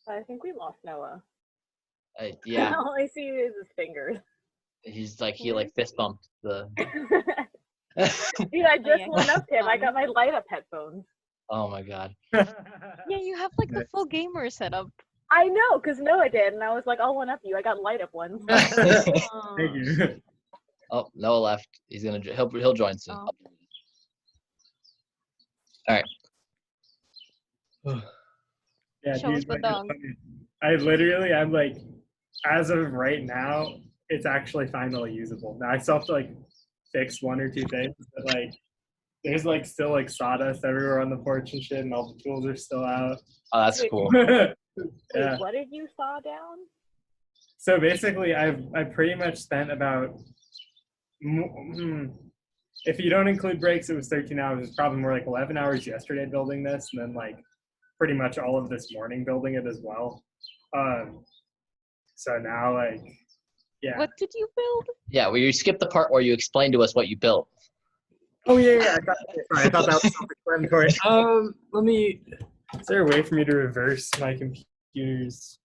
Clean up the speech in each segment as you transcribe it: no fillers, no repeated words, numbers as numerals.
I think we lost Noah. Yeah. All I see is his fingers. He's like, he like fist bumped the. Dude, I just went up to him. I got my light up headphones. Oh my god. Yeah, you have like the full gamer setup. I know, because Noah did, and I was like, I'll one up you. I got light up ones. Thank you. Oh, Noah left. He's gonna. He'll join soon. Oh. All right. Yeah, Show us dude, the like, dog. I'm like, as of right now, it's actually finally usable. Now I still have to like fix one or two things, but like, there's like still like sawdust everywhere on the porch and shit, and all the tools are still out. Oh, that's cool. Wait, Yeah. what did you saw down? So basically, I pretty much spent about, if you don't include breaks, it was 13 hours. It's probably more like 11 hours yesterday building this, and then like pretty much all of this morning building it as well. So now like, yeah. What did you build? Yeah, well, you skipped the part where you explained to us what you built. Oh yeah. I thought that was self-explanatory. Let me. Is there a way for me to reverse my computer's?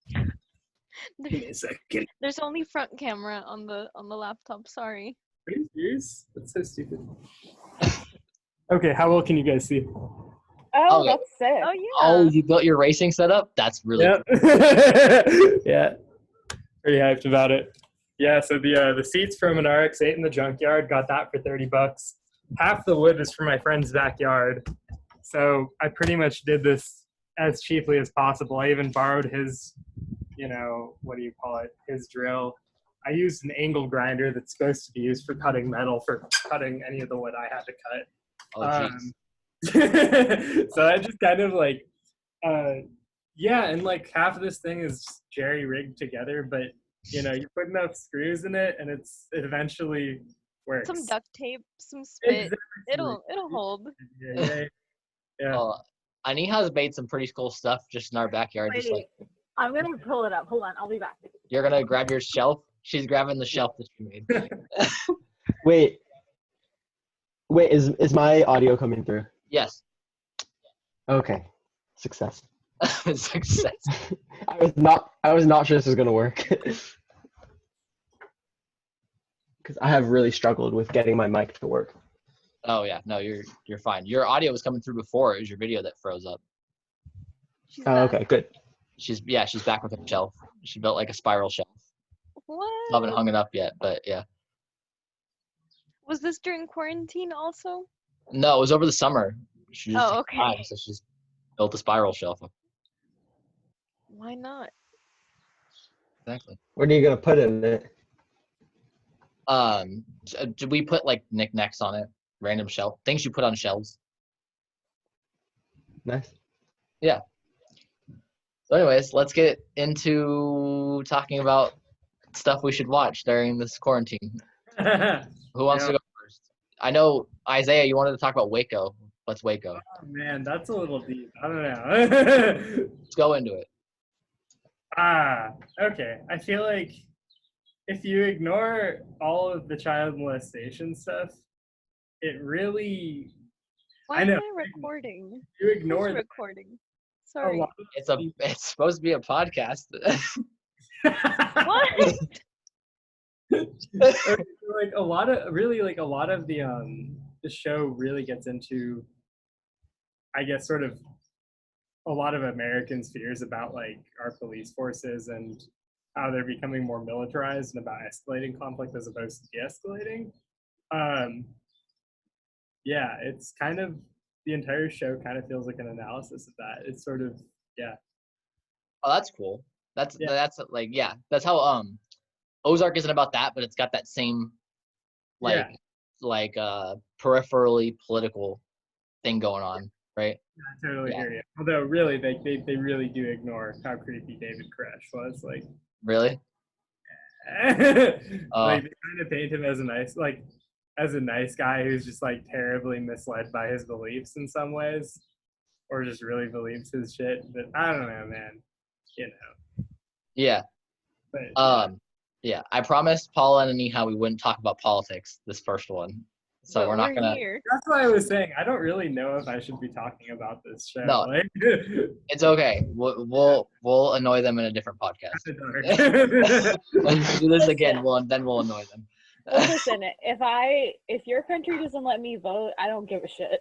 Give me a second. There's only front camera on the laptop. Sorry. Are you serious? That's so stupid. Okay, how well can you guys see? Oh, Okay. that's sick. Oh yeah. Oh, you built your racing setup? That's really Yep. Yeah. Pretty hyped about it. Yeah, so the seats from an RX-8 in the junkyard, got that for $30. Half the wood is from my friend's backyard. So I pretty much did this as cheaply as possible. I even borrowed his, what do you call it? His drill. I used an angle grinder that's supposed to be used for cutting metal, for cutting any of the wood I had to cut. Oh, geez. So I just kind of like, yeah, and like half of this thing is jerry rigged together, but you put enough screws in it, and it eventually works. Some duct tape, some spit. Exactly. It'll hold. Yeah. Oh, Aniha's made some pretty cool stuff just in our backyard. Wait, Just like I'm gonna pull it up. Hold on, I'll be back. you're gonna grab your shelf. She's grabbing the shelf that you made. Wait, is my audio coming through? Yes. Okay, success. Success. I was not sure this was gonna work. Because I have really struggled with getting my mic to work. Oh yeah, no, you're fine. Your audio was coming through before. It was your video that froze up. She's Oh, back. okay, good. She's back with a shelf. She built like a spiral shelf. What? Haven't hung it up yet, but yeah. Was this during quarantine also? No, it was over the summer. She just Oh, took time, okay. so she's built a spiral shelf. Why not? Exactly. What are you gonna put in it? Did we put like knickknacks on it? Random shelf things you put on shelves. Nice. Yeah. So anyways, let's get into talking about stuff we should watch during this quarantine. Who wants to go first? I know, Isaiah, you wanted to talk about Waco. What's Waco? Oh, man, that's a little deep. I don't know. Let's go into it. Okay. I feel like if you ignore all of the child molestation stuff, it really, Why I know. am I recording? you ignore Who's that recording? a Sorry. lot It's supposed to be a podcast. What? like a lot of the show really gets into, I guess, sort of a lot of Americans' fears about like our police forces and how they're becoming more militarized and about escalating conflict as opposed to de-escalating. Yeah, it's kind of, the entire show kind of feels like an analysis of that. It's sort of, yeah. Oh, that's cool. That's like, yeah, that's how Ozark isn't about that, but it's got that same like peripherally political thing going on, right? I totally hear you. Although really they really do ignore how creepy David Koresh was. Like Really? like they kind of paint him as a nice guy who's just like terribly misled by his beliefs in some ways, or just really believes his shit. But I don't know, man. Yeah. But Yeah. I promised Paula and Aniha we wouldn't talk about politics this first one. So But we're not gonna. here. That's why I was saying I don't really know if I should be talking about this show. No. Like, It's okay. We'll annoy them in a different podcast. dark. When we do this again, we'll annoy them. Well, listen, if your country doesn't let me vote, I don't give a shit.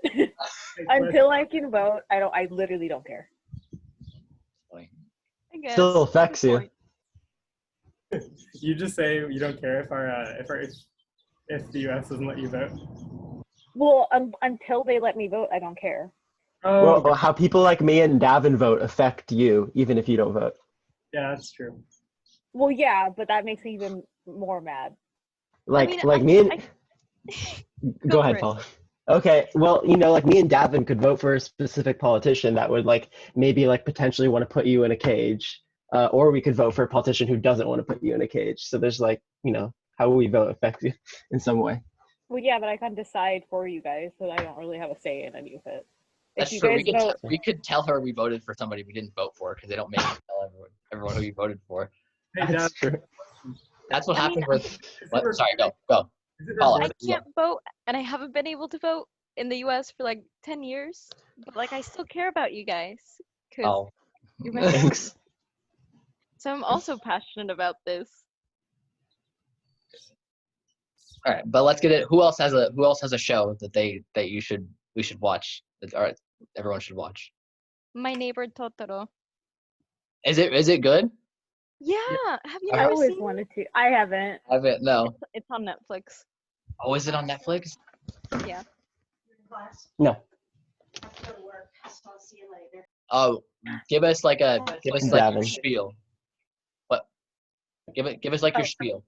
Until I can vote, I literally don't care. I guess. Still affects Good you. point. You just say you don't care if the U.S. doesn't let you vote. Well, until they let me vote, I don't care. Oh, Well, how people like me and Davin vote affect you, even if you don't vote. yeah, that's true. Well, yeah, but that makes me even more mad. Like I mean, me and Go go ahead, for it. Paul. Okay, well, like me and Davin could vote for a specific politician that would like maybe like potentially want to put you in a cage, or we could vote for a politician who doesn't want to put you in a cage. So there's like how we vote affects you in some way. Well, yeah, but I can't decide for you guys, so I don't really have a say in any of it. If That's you true. guys vote, We could tell her we voted for somebody we didn't vote for because they don't make us tell everyone who we voted for. Hey, That's Dad, true. That's what I mean, happened with. is it What? re- Sorry, go. is it Paula. I recorded? can't vote, and I haven't been able to vote in the U.S. for like 10 years. But like, I still care about you guys because Oh, you're my family. Thanks. So I'm also passionate about this. all right. But let's get it. Who else has a show that we should watch? That everyone should watch. My Neighbor Totoro. Is it good? Yeah, have you I I never always seen it? wanted to. I haven't. I haven't. No. It's on Netflix. Oh, is it on Netflix? Yeah. No. Oh, give us like your Davin. spiel. What? Give us like your spiel.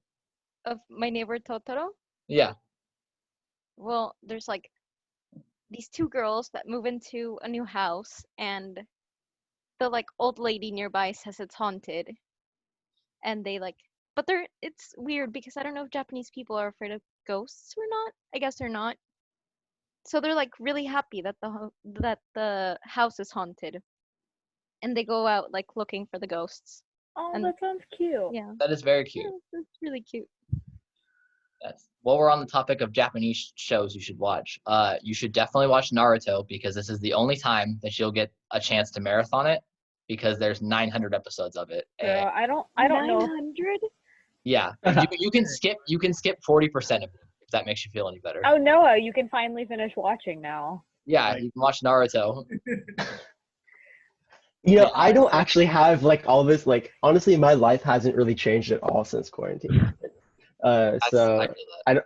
Of My Neighbor Totoro. Yeah. Well, there's like these two girls that move into a new house, and the like old lady nearby says it's haunted, and but it's weird because I don't know if Japanese people are afraid of ghosts or not. I guess they're not. So they're like really happy that the house is haunted, and they go out like looking for the ghosts. Oh, And- that sounds cute. Yeah, That is very cute. yeah, it's really cute. While we're on the topic of Japanese shows you should watch, you should definitely watch Naruto because this is the only time that you'll get a chance to marathon it because there's 900 episodes of it. And Girl, I don't know. 900? yeah, you can skip 40% of it if that makes you feel any better. Oh, Noah, you can finally finish watching now. Yeah, you can watch Naruto. I don't actually have like all this. Like honestly, my life hasn't really changed at all since quarantine. I So feel that.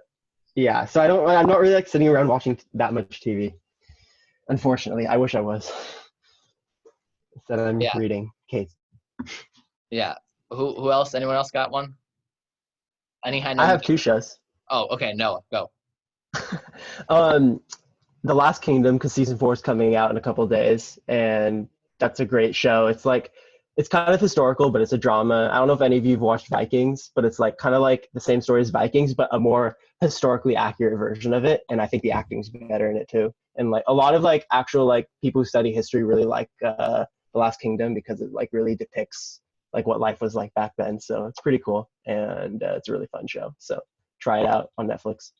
yeah, so I'm not really like sitting around watching that much TV. Unfortunately, I wish I was. Instead, I'm Yeah. reading Kate. Yeah. Who else? Anyone else got one? Any high I have two shows. Oh, okay. Noah, go. The Last Kingdom, because season 4 is coming out in a couple days, and that's a great show. It's kind of historical, but it's a drama. I don't know if any of you have watched Vikings, but it's like kind of like the same story as Vikings, but a more historically accurate version of it. And I think the acting's better in it too. And like a lot of like actual like people who study history really like The Last Kingdom because it like really depicts like what life was like back then. So it's pretty cool, and it's a really fun show. So try it out on Netflix.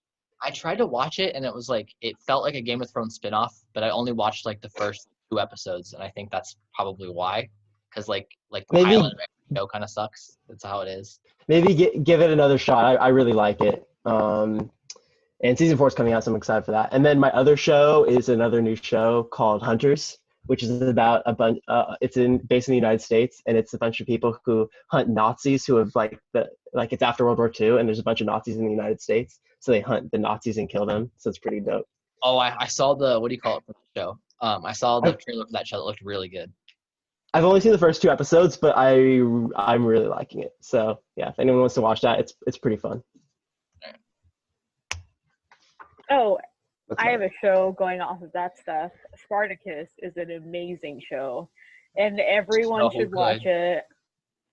I tried to watch it and it felt like a Game of Thrones spinoff, but I only watched like the first 2 episodes, and I think that's probably why. Because like the Maybe- pilot of every show kind of sucks. That's how it is. Maybe give it another shot. I really like it. And season 4 is coming out, so I'm excited for that. And then my other show is another new show called Hunters, which is about a bunch. It's based in the United States, and it's a bunch of people who hunt Nazis who have it's after World War II, and there's a bunch of Nazis in the United States, so they hunt the Nazis and kill them. So it's pretty dope. Oh, I saw the what do you call it for the show? I saw the trailer for that show. It looked really good. I've only seen the first 2 episodes, but I'm really liking it. So yeah, if anyone wants to watch that, it's pretty fun. Oh, That's I have right. a show going off of that stuff. Spartacus is an amazing show, and everyone So should watch good. it.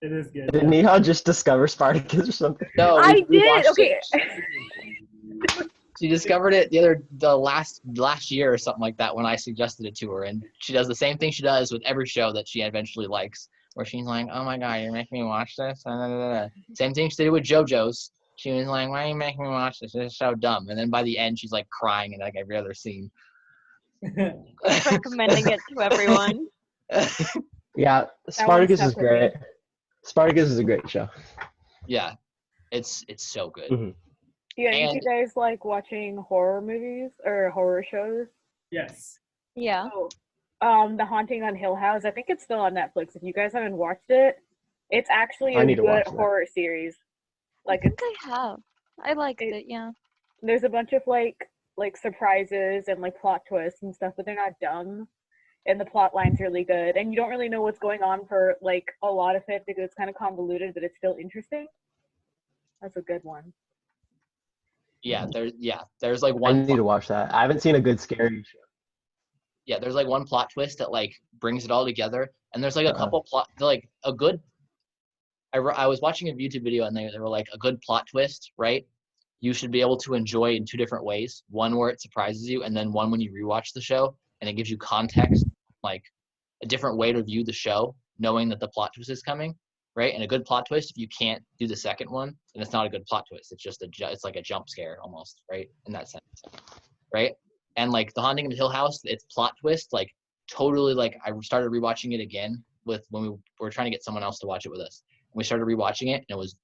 It is good. Did Neha just discover Spartacus or something? No, I we did. watched Okay. it. She discovered it the last year or something like that when I suggested it to her, and she does the same thing she does with every show that she eventually likes, where she's like, "Oh my god, you're making me watch this." Same thing she did with JoJo's. she was like, "Why are you making me watch this? This is so dumb." And then by the end, she's like crying in like every other scene. Recommending it to everyone. Yeah, Spartacus is stuck with me. great. Spartacus is a great show. Yeah, it's so good. Mhm. Do any of you And- guys like watching horror movies or horror shows? Yes. Yeah. Oh, The Haunting on Hill House. I think it's still on Netflix. If you guys haven't watched it, it's actually I a need to good watch that. horror series. I Like think it's I have. I liked it, yeah. there's a bunch of like surprises and like plot twists and stuff, but they're not dumb. And the plot line's really good, and you don't really know what's going on for like a lot of it because it's kind of convoluted, but it's still interesting. That's a good one. Yeah, there's like I one. need to watch that. I haven't seen a good scary show. Yeah, there's like one plot twist that like brings it all together, and there's like a Uh-uh. couple plot like a good. I was watching a YouTube video and they were like a good plot twist, right? You should be able to enjoy in two different ways. One where it surprises you, and then one when you rewatch the show and it gives you context, like a different way to view the show, knowing that the plot twist is coming, right? And a good plot twist, if you can't do the second one, then it's not a good plot twist. It's just it's like a jump scare almost, right? In that sense, right? And like The Haunting of Hill House, its plot twist, like totally like I started rewatching it again with when we were trying to get someone else to watch it with us. And we started rewatching it, and it was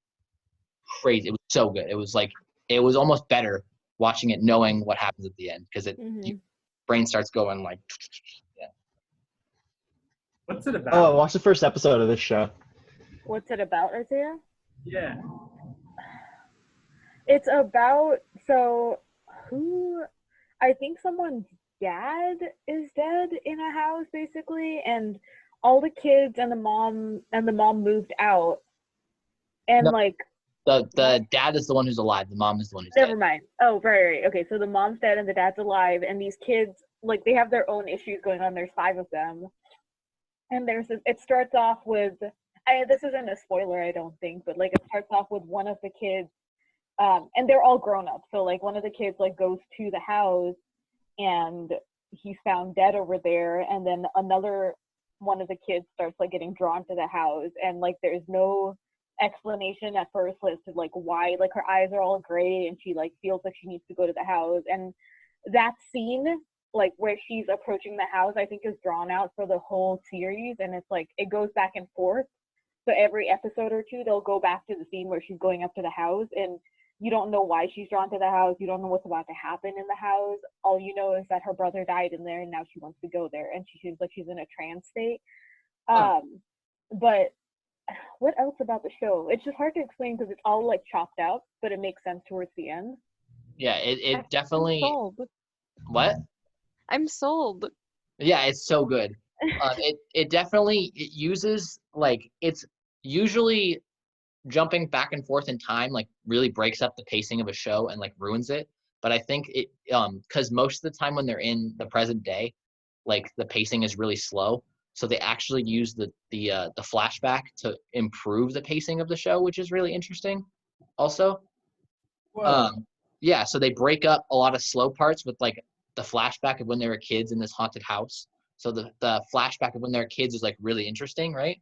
crazy. It was so good. It was like it was almost better watching it knowing what happens at the end because your brain starts going like, yeah. What's it about? Oh, I watched the first episode of this show. What's it about, Isaiah? Yeah. It's about I think someone's dad is dead in a house basically, and all the kids and the mom moved out, and No. like The dad is the one who's alive. The mom is the one who's never dead. mind. Oh, right. Okay, so the mom's dead and the dad's alive, and these kids like they have their own issues going on. There's 5 of them, and it starts off with this isn't a spoiler, I don't think, but like it starts off with one of the kids, and they're all grown up. So like one of the kids like goes to the house, and he's found dead over there, and then another one of the kids starts like getting drawn to the house, and like there's no explanation at first as to like why, like her eyes are all gray and she like feels like she needs to go to the house, and that scene like where she's approaching the house I think is drawn out for the whole series, and it's like it goes back and forth. So every episode or two they'll go back to the scene where she's going up to the house, and you don't know why she's drawn to the house, you don't know what's about to happen in the house. All you know is that her brother died in there and now she wants to go there, and she seems like she's in a trance state. But what else about the show? It's just hard to explain because it's all like chopped up, but it makes sense towards the end. Yeah, it definitely. I'm sold. What? I'm sold. Yeah, it's so good. It definitely it uses like it's usually jumping back and forth in time like really breaks up the pacing of a show and like ruins it. But I think it because most of the time when they're in the present day, like the pacing is really slow. So they actually use the flashback to improve the pacing of the show, which is really interesting. Also, yeah. So they break up a lot of slow parts with like the flashback of when they were kids in this haunted house. So the flashback of when they're kids is like really interesting, right?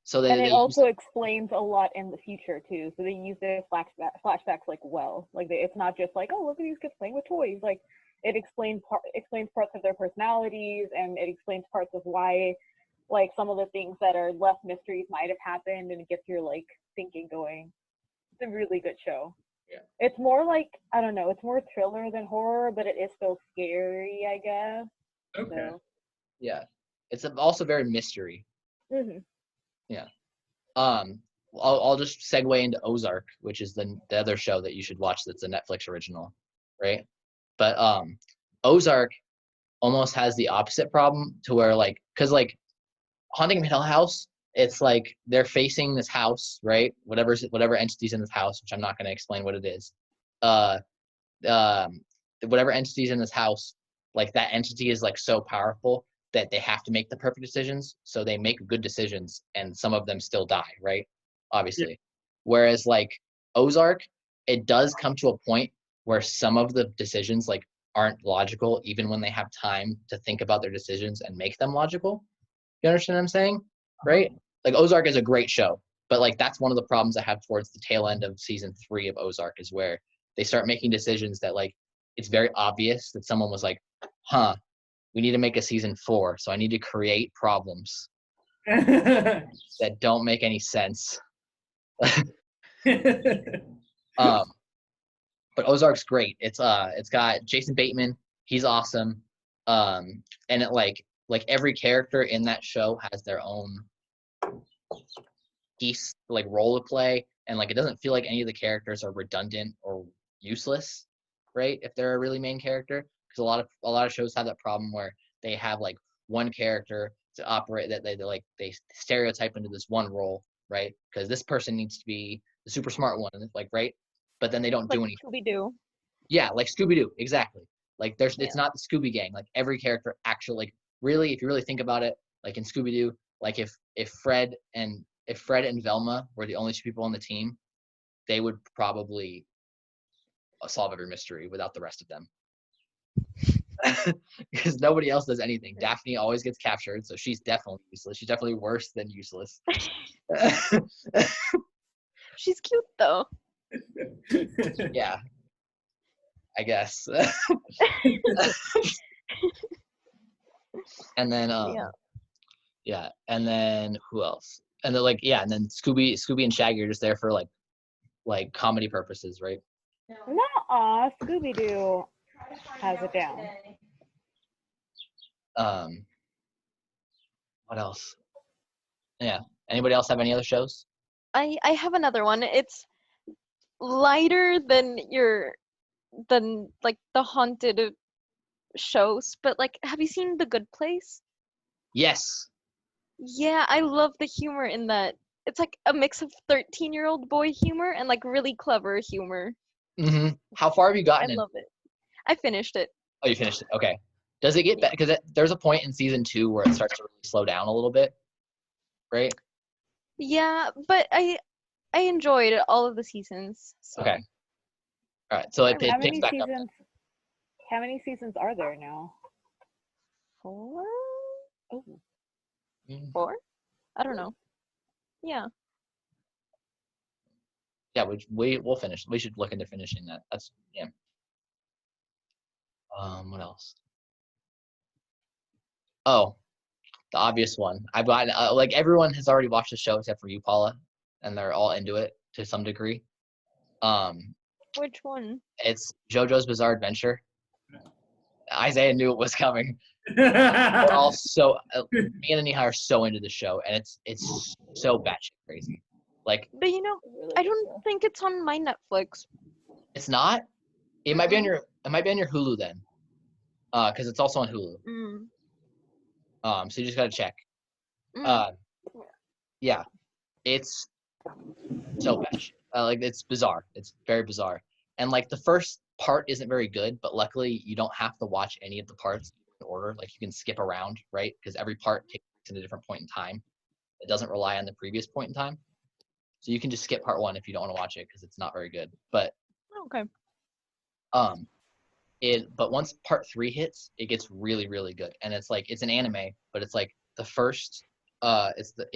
So and it also explains a lot in the future too. So they use their flashbacks like well. Like it's not just like, oh, look at these kids playing with toys. Like it explains parts of their personalities, and it explains parts of why like some of the things that are left mysteries might have happened, and it gets your like thinking going. It's a really good show. Yeah. It's more like, I don't know, it's more thriller than horror, but it is still scary, I guess. Okay. So. Yeah, it's also very mystery. Mm-hmm. Yeah. I'll just segue into Ozark, which is the other show that you should watch. That's a Netflix original, right? But Ozark almost has the opposite problem to where like, cause like Haunting of Hill House, it's like they're facing this house, right? Whatever entity's in this house, which I'm not going to explain what it is. Whatever entity's in this house, like that entity is like so powerful that they have to make the perfect decisions. So they make good decisions, and some of them still die, right? Obviously. Yeah. Whereas like Ozark, it does come to a point where some of the decisions like aren't logical, even when they have time to think about their decisions and make them logical. You understand what I'm saying? Right? Like Ozark is a great show, But like that's one of the problems I have towards the tail end of season 3 of Ozark is where they start making decisions that like it's very obvious that someone was like, we need to make a season 4, so I need to create problems that don't make any sense. But Ozark's great. It's got Jason Bateman. He's awesome. And it like every character in that show has their own piece, like role to play, and like it doesn't feel like any of the characters are redundant or useless, right? If they're a really main character, because a lot of shows have that problem where they have like one character to operate that they stereotype into this one role, right? Because this person needs to be the super smart one, like right, but then they don't do anything. Scooby-Doo. Yeah, like Scooby-Doo, exactly. Like it's not the Scooby Gang. Like every character actually, like really, if you really think about it, like in Scooby-Doo, like if Fred and Velma were the only 2 people on the team, they would probably solve every mystery without the rest of them. Because nobody else does anything. Daphne always gets captured, so she's definitely useless. She's definitely worse than useless. She's cute though. Yeah, I guess. And then yeah, and then who else? And then and then Scooby and Shaggy are just there for like comedy purposes, right? Nuh-uh, Scooby-Doo has it down. What else? Yeah. Anybody else have any other shows? I have another one. It's lighter than like the haunted shows, but like, have you seen The Good Place? Yes. Yeah, I love the humor in that. It's like a mix of 13-year-old boy humor and like really clever humor. Mm-hmm. How far have you gotten I in? love it. I finished it. Oh, you finished it. Okay. Does it get better? Because there's a point in season 2 where it starts to really slow down a little bit, right? Yeah, but I enjoyed all of the seasons. So. Okay. All right. So it How picks many back up. seasons? How many seasons are there now? 4? Oh, 4? I don't know. Yeah. Yeah, we'll finish. We should look into finishing that. That's yeah. What else? Oh, the obvious one. I've got like everyone has already watched the show except for you, Paula, and they're all into it to some degree. Which one? It's JoJo's Bizarre Adventure. Isaiah knew it was coming. We're all so me and Aniha are so into the show, and it's so batshit crazy. Like, But you know, really I good don't show. think it's on my Netflix. it's not. It might be on your Hulu then, because it's also on Hulu. So you just gotta check. Yeah, it's so batshit. Like it's bizarre. It's very bizarre, and like the first part isn't very good, but luckily you don't have to watch any of the parts in order. Like you can skip around, right? Because every part takes place at a different point in time. It doesn't rely on the previous point in time. So you can just skip part 1 if you don't want to watch it because it's not very good. But Okay. but once part 3 hits, it gets really, really good. And it's like it's an anime, but it's like the first it's the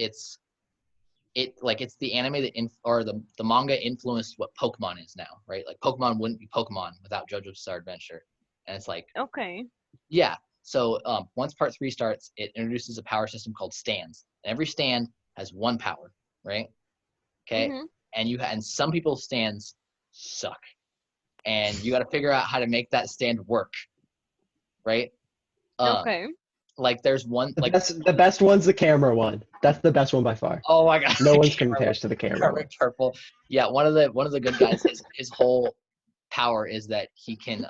anime that the manga influenced what Pokemon is now, right? Like Pokemon wouldn't be Pokemon without JoJo's Bizarre Adventure. And it's like Okay. yeah. So once part 3 starts, it introduces a power system called stands. And every stand has 1 power, right? Okay. Mhm. And some people's stands suck. And you got to figure out how to make that stand work, right? Okay. Like there's one like The best one's the camera one. That's the best one by far. oh my god, No the one's camera compares to the camera one. Perfect purple. Yeah, one of the good guys. His whole power is that he can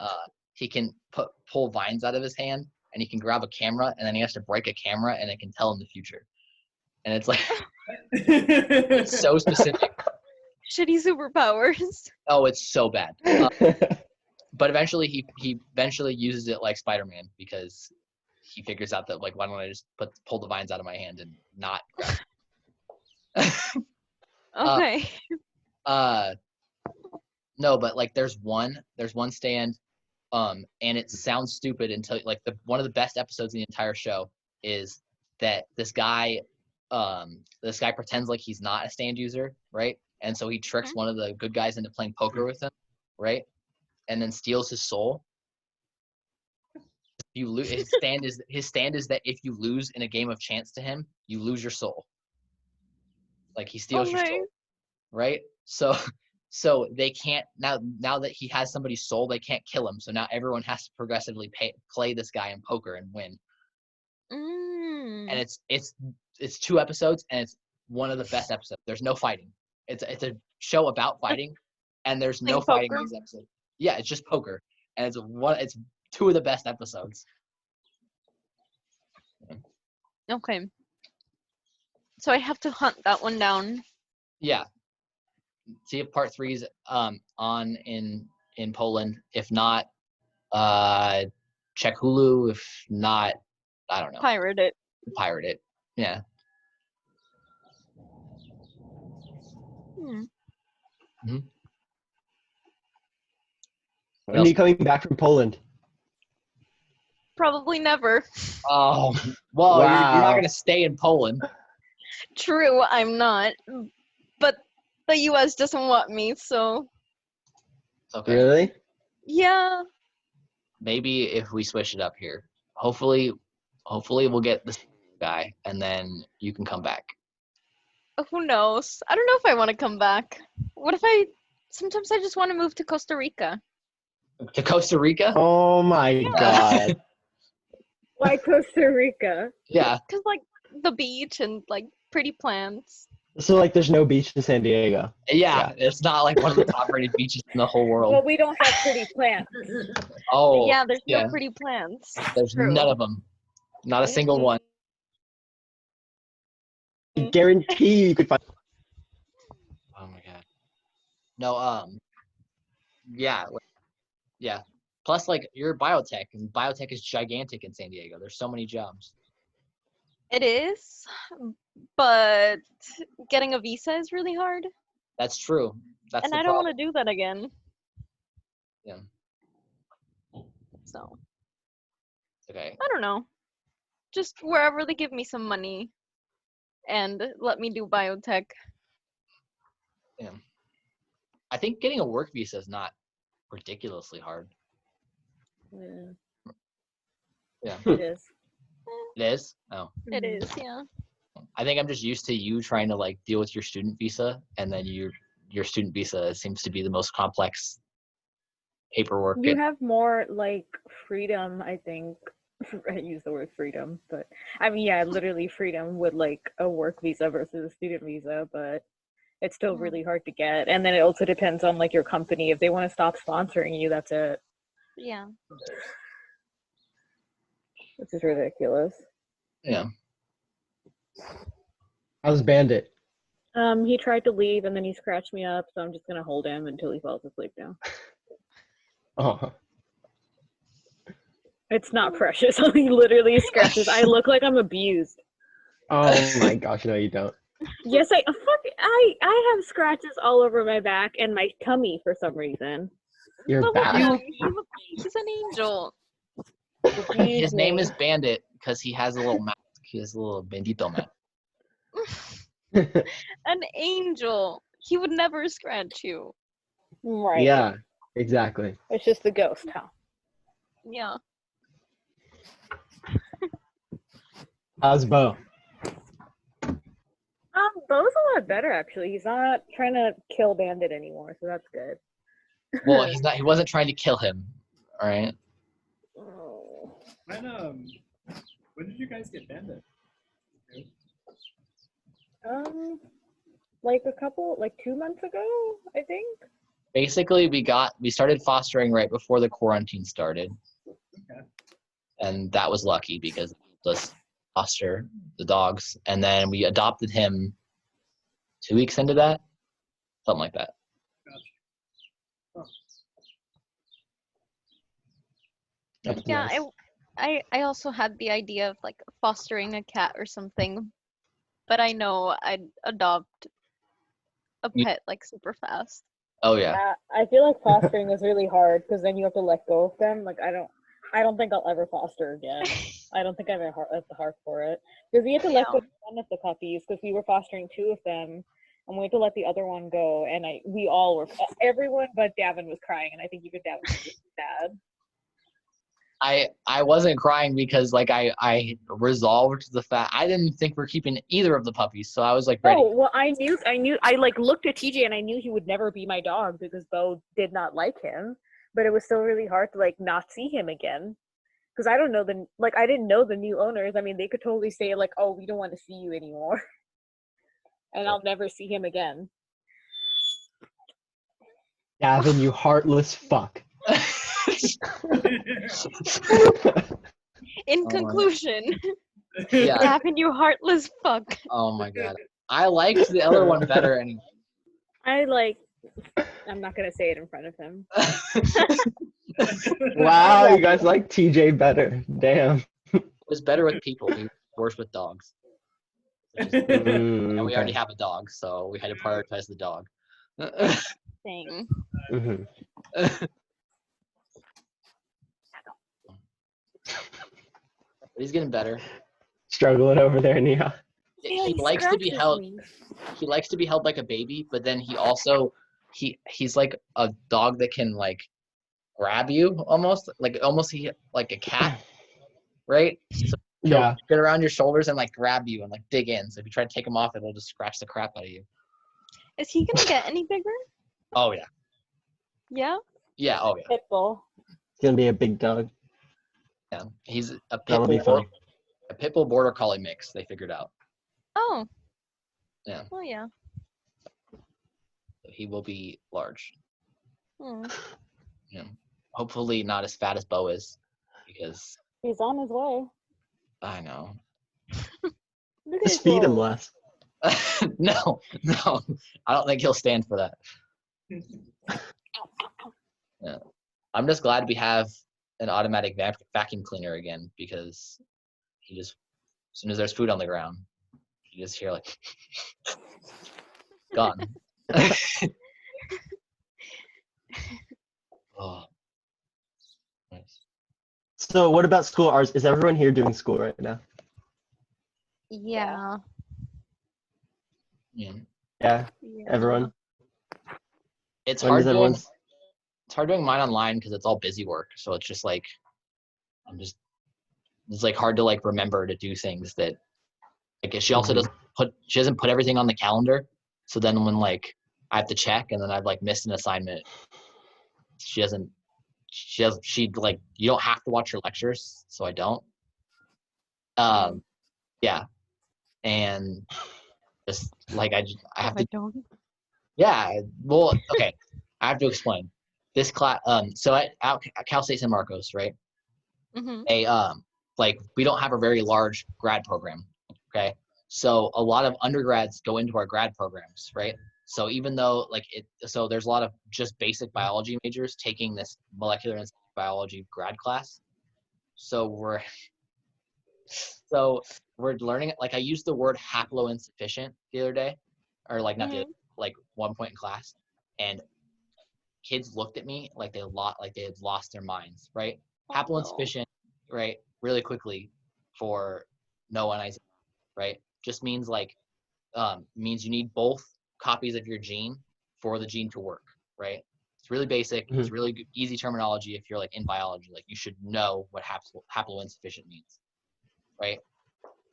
pull vines out of his hand, and he can grab a camera, and then he has to break a camera, and it can tell him the future. And it's like it's so specific. Shitty superpowers. Oh, it's so bad. But eventually he eventually uses it like Spider-Man because he figures out that like why don't I just pull the vines out of my hand and not grab Okay. No, but like there's one stand and it sounds stupid until like one of the best episodes in the entire show is that this guy this guy pretends like he's not a stand user, right? And so he tricks one of the good guys into playing poker with him, right? And then steals his soul. You lose. His stand is that if you lose in a game of chance to him, you lose your soul. Like he steals your soul, right? So they can't now that he has somebody's soul, they can't kill him. So now everyone has to progressively play this guy in poker and win. And it's 2 episodes, and it's one of the best episodes. There's no fighting. It's a show about fighting, and there's no fighting in these episodes. Yeah, it's just poker, and it's 2 of the best episodes. Okay. So I have to hunt that one down. Yeah. See if part 3 is on in Poland. If not, check Hulu. If not, I don't know. Pirate it. Pirate it. Yeah. When are you coming back from Poland? Probably never. Oh, well, Wow. you're not going to stay in Poland. True, I'm not. But the US doesn't want me, so Okay. Really? yeah. Maybe if we switch it up here. Hopefully we'll get this guy, and then you can come back. Who knows? I don't know if I want to come back. What if sometimes I just want to move to Costa Rica. To Costa Rica? Oh my god. Why Costa Rica? Yeah. Cause like the beach and like pretty plants. So like there's no beach in San Diego. Yeah, it's not like one of the top-rated beaches in the whole world. Well, we don't have pretty plants. Oh, Yeah, there's no pretty plants. There's True. none of them. Not a single one. I guarantee you could find. Oh my god. No, yeah. Plus, like, you're biotech, and biotech is gigantic in San Diego. There's so many jobs. It is, but getting a visa is really hard. That's true. That's And the I don't problem. want to do that again. Yeah. So, Okay. I don't know. Just wherever they give me some money and let me do biotech. Yeah. I think getting a work visa is not ridiculously hard. Yeah. It is. It is? Oh. It is, yeah. I think I'm just used to you trying to, like, deal with your student visa, and then your student visa seems to be the most complex paperwork. You have more like freedom, I think. I use the word freedom, but I mean, yeah, literally freedom with like a work visa versus a student visa, but it's still really hard to get. And then it also depends on like your company. If they want to stop sponsoring you, that's it. Yeah. Which is ridiculous. Yeah. How's Bandit? He tried to leave and then he scratched me up, so I'm just gonna hold him until he falls asleep now. Oh. It's not precious. He literally scratches. I look like I'm abused. Oh my gosh, no you don't. Yes, I have scratches all over my back and my tummy for some reason. You're But back. he's an angel. His name is Bandit because he has a little mask. He has a little bandito mask. An angel. He would never scratch you. Right. Yeah, exactly. It's just the ghost, huh? Yeah. How's Bo? Bo's a lot better actually. He's not trying to kill Bandit anymore, so that's good. Well, he wasn't trying to kill him. All right. Oh. When did you guys get Bandit? Like 2 months ago, I think. Basically, we started fostering right before the quarantine started. Okay. And that was lucky because it helped us foster the dogs, and then we adopted him 2 weeks into that, something like that. That's Yeah, nice. I also had the idea of like fostering a cat or something, but I know I'd adopt a pet like super fast. Oh yeah. I feel like fostering is really hard because then you have to let go of them. Like I don't think I'll ever foster again. I don't think I have the heart for it. Because we had to let go of one of the puppies because we were fostering 2 of them, and we had to let the other one go. And we all were, everyone but Davin was crying, and I think even Davin was really sad. I wasn't crying because like I resolved the fact I didn't think we're keeping either of the puppies, so I was like ready. Oh well, I knew. I like looked at TJ and I knew he would never be my dog because Bo did not like him. But it was still really hard to like not see him again because I don't know I didn't know the new owners. I mean, they could totally say like, "Oh, we don't want to see you anymore," and I'll never see him again. Gavin, you heartless fuck. In conclusion, Yeah. Gavin, you heartless fuck. Oh my god. I liked the other one better anyway. I'm not gonna say it in front of him. Wow, you guys like TJ better. Damn. It was better with people. He was worse with dogs. And we already have a dog, so we had to prioritize the dog. Thing. He's getting better. Struggling over there, Nia. He likes to be held. He likes to be held like a baby, but then he also he's like a dog that can like grab you almost like a cat, right? So he'll get around your shoulders and like grab you and like dig in. So if you try to take him off, it'll just scratch the crap out of you. Is he gonna get any bigger? Oh yeah. Yeah. Yeah. Oh yeah. Pitbull. He's gonna be a big dog. Yeah. He's a That'll be fun. A pit bull border collie mix. They figured out. Oh. Yeah. Oh yeah. He will be large. Hmm. Yeah. Hopefully not as fat as Bo is, because he's on his way. I know. Just feed him less. No, I don't think he'll stand for that. Yeah. I'm just glad we have an automatic vacuum cleaner again because he just, as soon as there's food on the ground, you just hear like, gone. Oh, nice. So what about school? Is everyone here doing school right now? Yeah. Yeah. Everyone. It's When hard does everyone's it's hard doing mine online because it's all busy work. So it's just like it's like hard to like remember to do things that like she also doesn't put everything on the calendar. So then when like I have to check and then I've like missed an assignment, she like you don't have to watch her lectures, so I don't. Yeah. And just like I have to. Don't. Yeah. Well, okay. I have to explain this class. So at Cal State San Marcos, right? Mm-hmm. Like we don't have a very large grad program. Okay. So a lot of undergrads go into our grad programs, right? So even though so there's a lot of just basic biology majors taking this molecular and biology grad class. So we're learning, like I used the word haploinsufficient the other day, or like not like one point in class, and kids looked at me like they had lost their minds, right? Haploinsufficient, right? Really quickly for no one, right? Just means like means you need both copies of your gene for the gene to work, right? It's really basic. It's really easy terminology. If you're like in biology, like you should know what haploinsufficient means, right?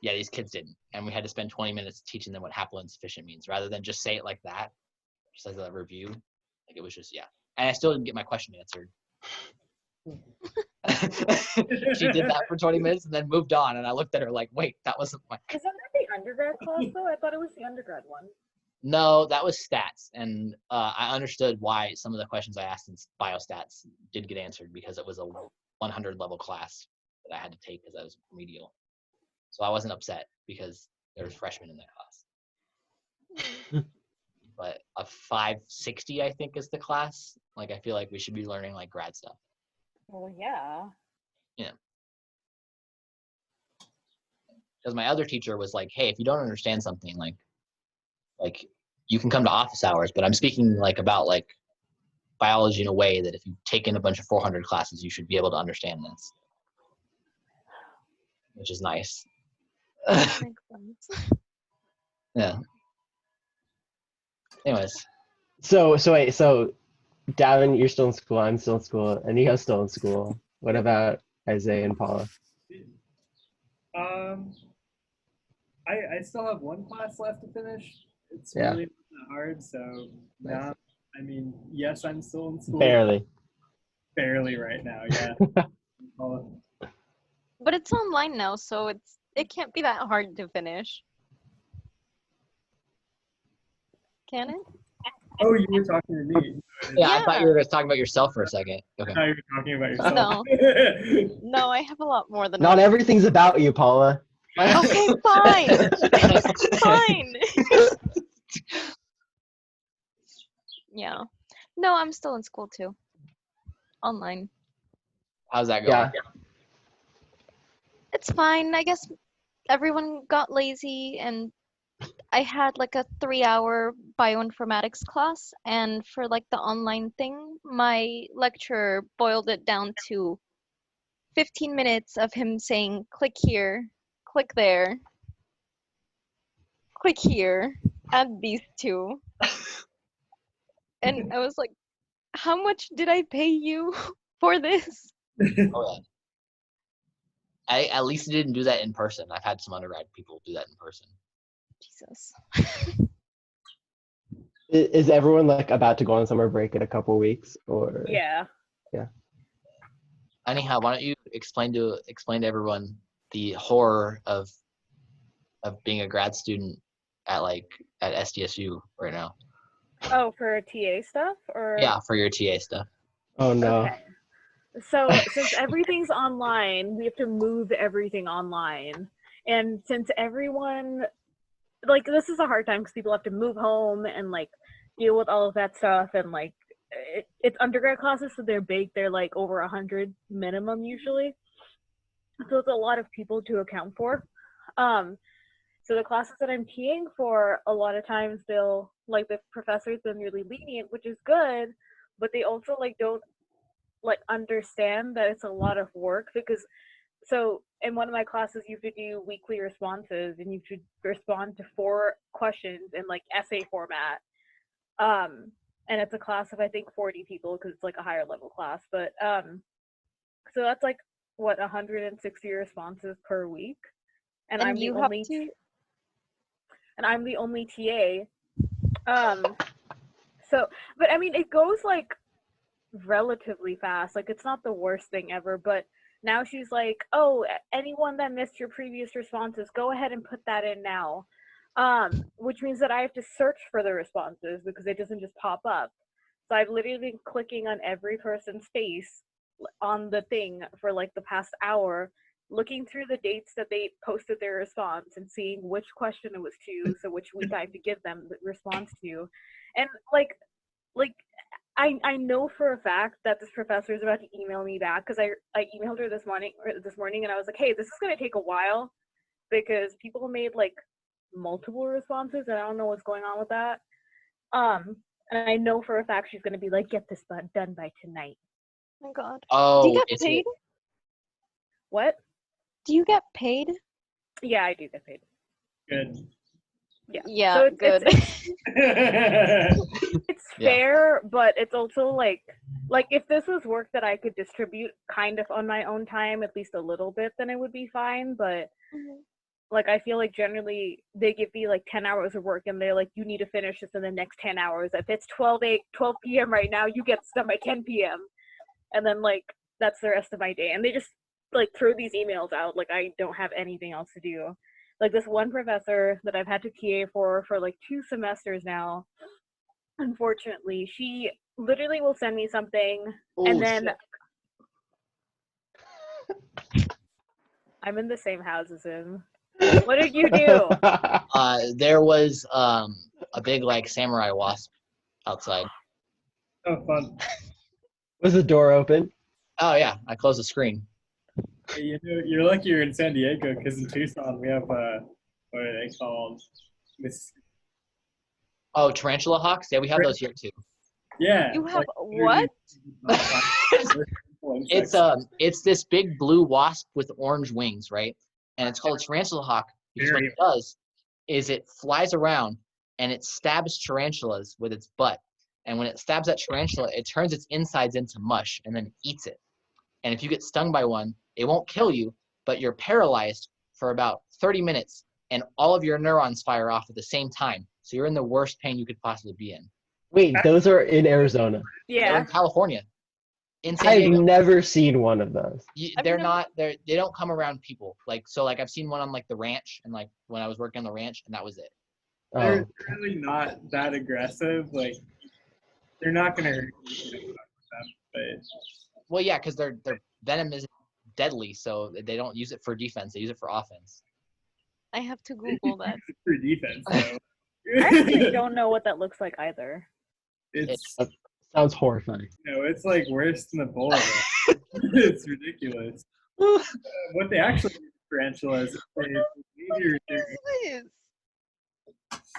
Yeah, these kids didn't, and we had to spend 20 minutes teaching them what haploinsufficient means, rather than just say it like that, just as a review. Like it was just and I still didn't get my question answered. She did that for 20 minutes and then moved on, and I looked at her like, wait, that wasn't my. Isn't that the undergrad class though? I thought it was the undergrad one. No, that was stats, and I understood why some of the questions I asked in biostats did get answered because it was a 100 level class that I had to take because I was remedial. So I wasn't upset because there was freshmen in that class. But a 560, I think, is the class. Like I feel like we should be learning like grad stuff. Well, yeah. Yeah. Because my other teacher was like, hey, if you don't understand something, like you can come to office hours, but I'm speaking like about like biology in a way that if you've taken a bunch of 400 classes, you should be able to understand this. which is nice. Makes sense. Yeah. Anyways, So Davin, you're still in school. I'm still in school, and Nico's still in school. What about Isaiah and Paula? I still have one class left to finish. It's Yeah. really not hard, so Nice. now, I mean, yes, I'm still in school. Barely. Barely right now, yeah. But it's online now, so it can't be that hard to finish. Can it? Oh, you were talking to me. yeah, I thought you Yeah. were just talking about yourself for a second. Okay. I thought you were talking about yourself. No, I have a lot more than Not one. everything's about you, Paula. Okay, fine. Fine. Yeah. No, I'm still in school too. Online. How's that going? Yeah. It's fine. I guess everyone got lazy and I had like a 3-hour bioinformatics class, and for like the online thing, my lecturer boiled it down to 15 minutes of him saying, click here, click there, click here, add these two. And I was like, how much did I pay you for this? Oh, yeah. At least you didn't do that in person. I've had some undergrad people do that in person. Jesus. Is everyone like about to go on summer break in a couple weeks, or? Yeah. Anyhow, why don't you explain to everyone the horror of being a grad student at SDSU right now? Oh, for TA stuff or? Yeah, for your TA stuff. Oh no. Okay. So since everything's online, we have to move everything online. And since everyone, like, this is a hard time because people have to move home and like deal with all of that stuff, and like it's undergrad classes, so they're big. They're like over 100 minimum usually. So it's a lot of people to account for. So the classes that I'm TAing for, a lot of times they'll, like, the professor's been really lenient, which is good, but they also like don't like understand that it's a lot of work, because so in one of my classes you have to do weekly responses and you should respond to 4 questions in like essay format. And it's a class of I think 40 people because it's like a higher level class, but so that's like what 160 responses per week, and And I'm the you have only to. and I'm the only TA. So, but I mean, it goes like relatively fast. Like, it's not the worst thing ever, but now she's like, oh, anyone that missed your previous responses, go ahead and put that in now. Which means that I have to search for the responses because it doesn't just pop up. So I've literally been clicking on every person's face on the thing for like the past hour, looking through the dates that they posted their response and seeing which question it was to, so which week I have to give them the response to. And like I know for a fact that this professor is about to email me back, because I emailed her this morning and I was like, hey, this is going to take a while because people made like multiple responses and I don't know what's going on with that. And I know for a fact she's going to be like, get this done by tonight. Oh my God. Oh, Do you get is paid? it? What? Do you get paid? Yeah, I do get paid. Good. Yeah, So good. It's Yeah. fair, but it's also like if this was work that I could distribute kind of on my own time, at least a little bit, then it would be fine. But like, I feel like generally they give me like 10 hours of work and they're like, you need to finish this in the next 10 hours. If it's 12 p.m. right now, you get done by 10 p.m. And then like, that's the rest of my day. And they just like throw these emails out. Like, I don't have anything else to do. Like, this one professor that I've had to TA for like 2 semesters now, unfortunately, she literally will send me something and then I'm in the same house as him. What did you do? There was a big like samurai wasp outside. Oh, fun. Was the door open? Oh yeah, I closed the screen. Hey, you know, you're lucky you're in San Diego, because in Tucson we have what are they called? Oh, tarantula hawks? Yeah, we have those here too. Yeah. You have literally- what? It's this big blue wasp with orange wings, right? and it's called a tarantula hawk because what it does is it flies around and it stabs tarantulas with its butt. And when it stabs that tarantula, it turns its insides into mush and then eats it. And if you get stung by one, it won't kill you, but you're paralyzed for about 30 minutes and all of your neurons fire off at the same time. So you're in the worst pain you could possibly be in. Wait, those are in Arizona. They're in Yeah. California. In San I've Diego, never seen one of those. they're not, they don't come around people. Like, so like I've seen one on like the ranch and like when I was working on the ranch and that was it. They're Oh. really not that aggressive. Like, they're not gonna hurt you. But Well, yeah, because their venom isn't deadly, so they don't use it for defense. They use it for offense. I have to Google that. for defense, though. I actually don't know what that looks like either. It's Sounds horrifying. it's like worse than Ebola. It's ridiculous. What they actually do to tarantulas is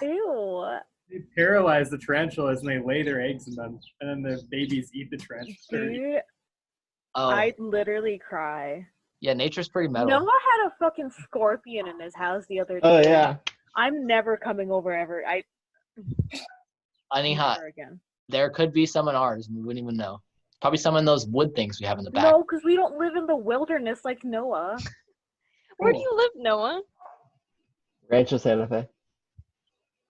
Ew. they paralyze the tarantulas and they lay their eggs in them, and then the babies eat the tarantulas. Dude, Oh, I'd literally cry. yeah, nature's pretty metal. Noah had a fucking scorpion in his house the other day. Oh yeah. I'm never coming over ever. Anyhow, Never again. there could be some in ours, and we wouldn't even know. Probably some in those wood things we have in the back. No, because we don't live in the wilderness like Noah. Where do you live, Noah? Rancho Santa Fe.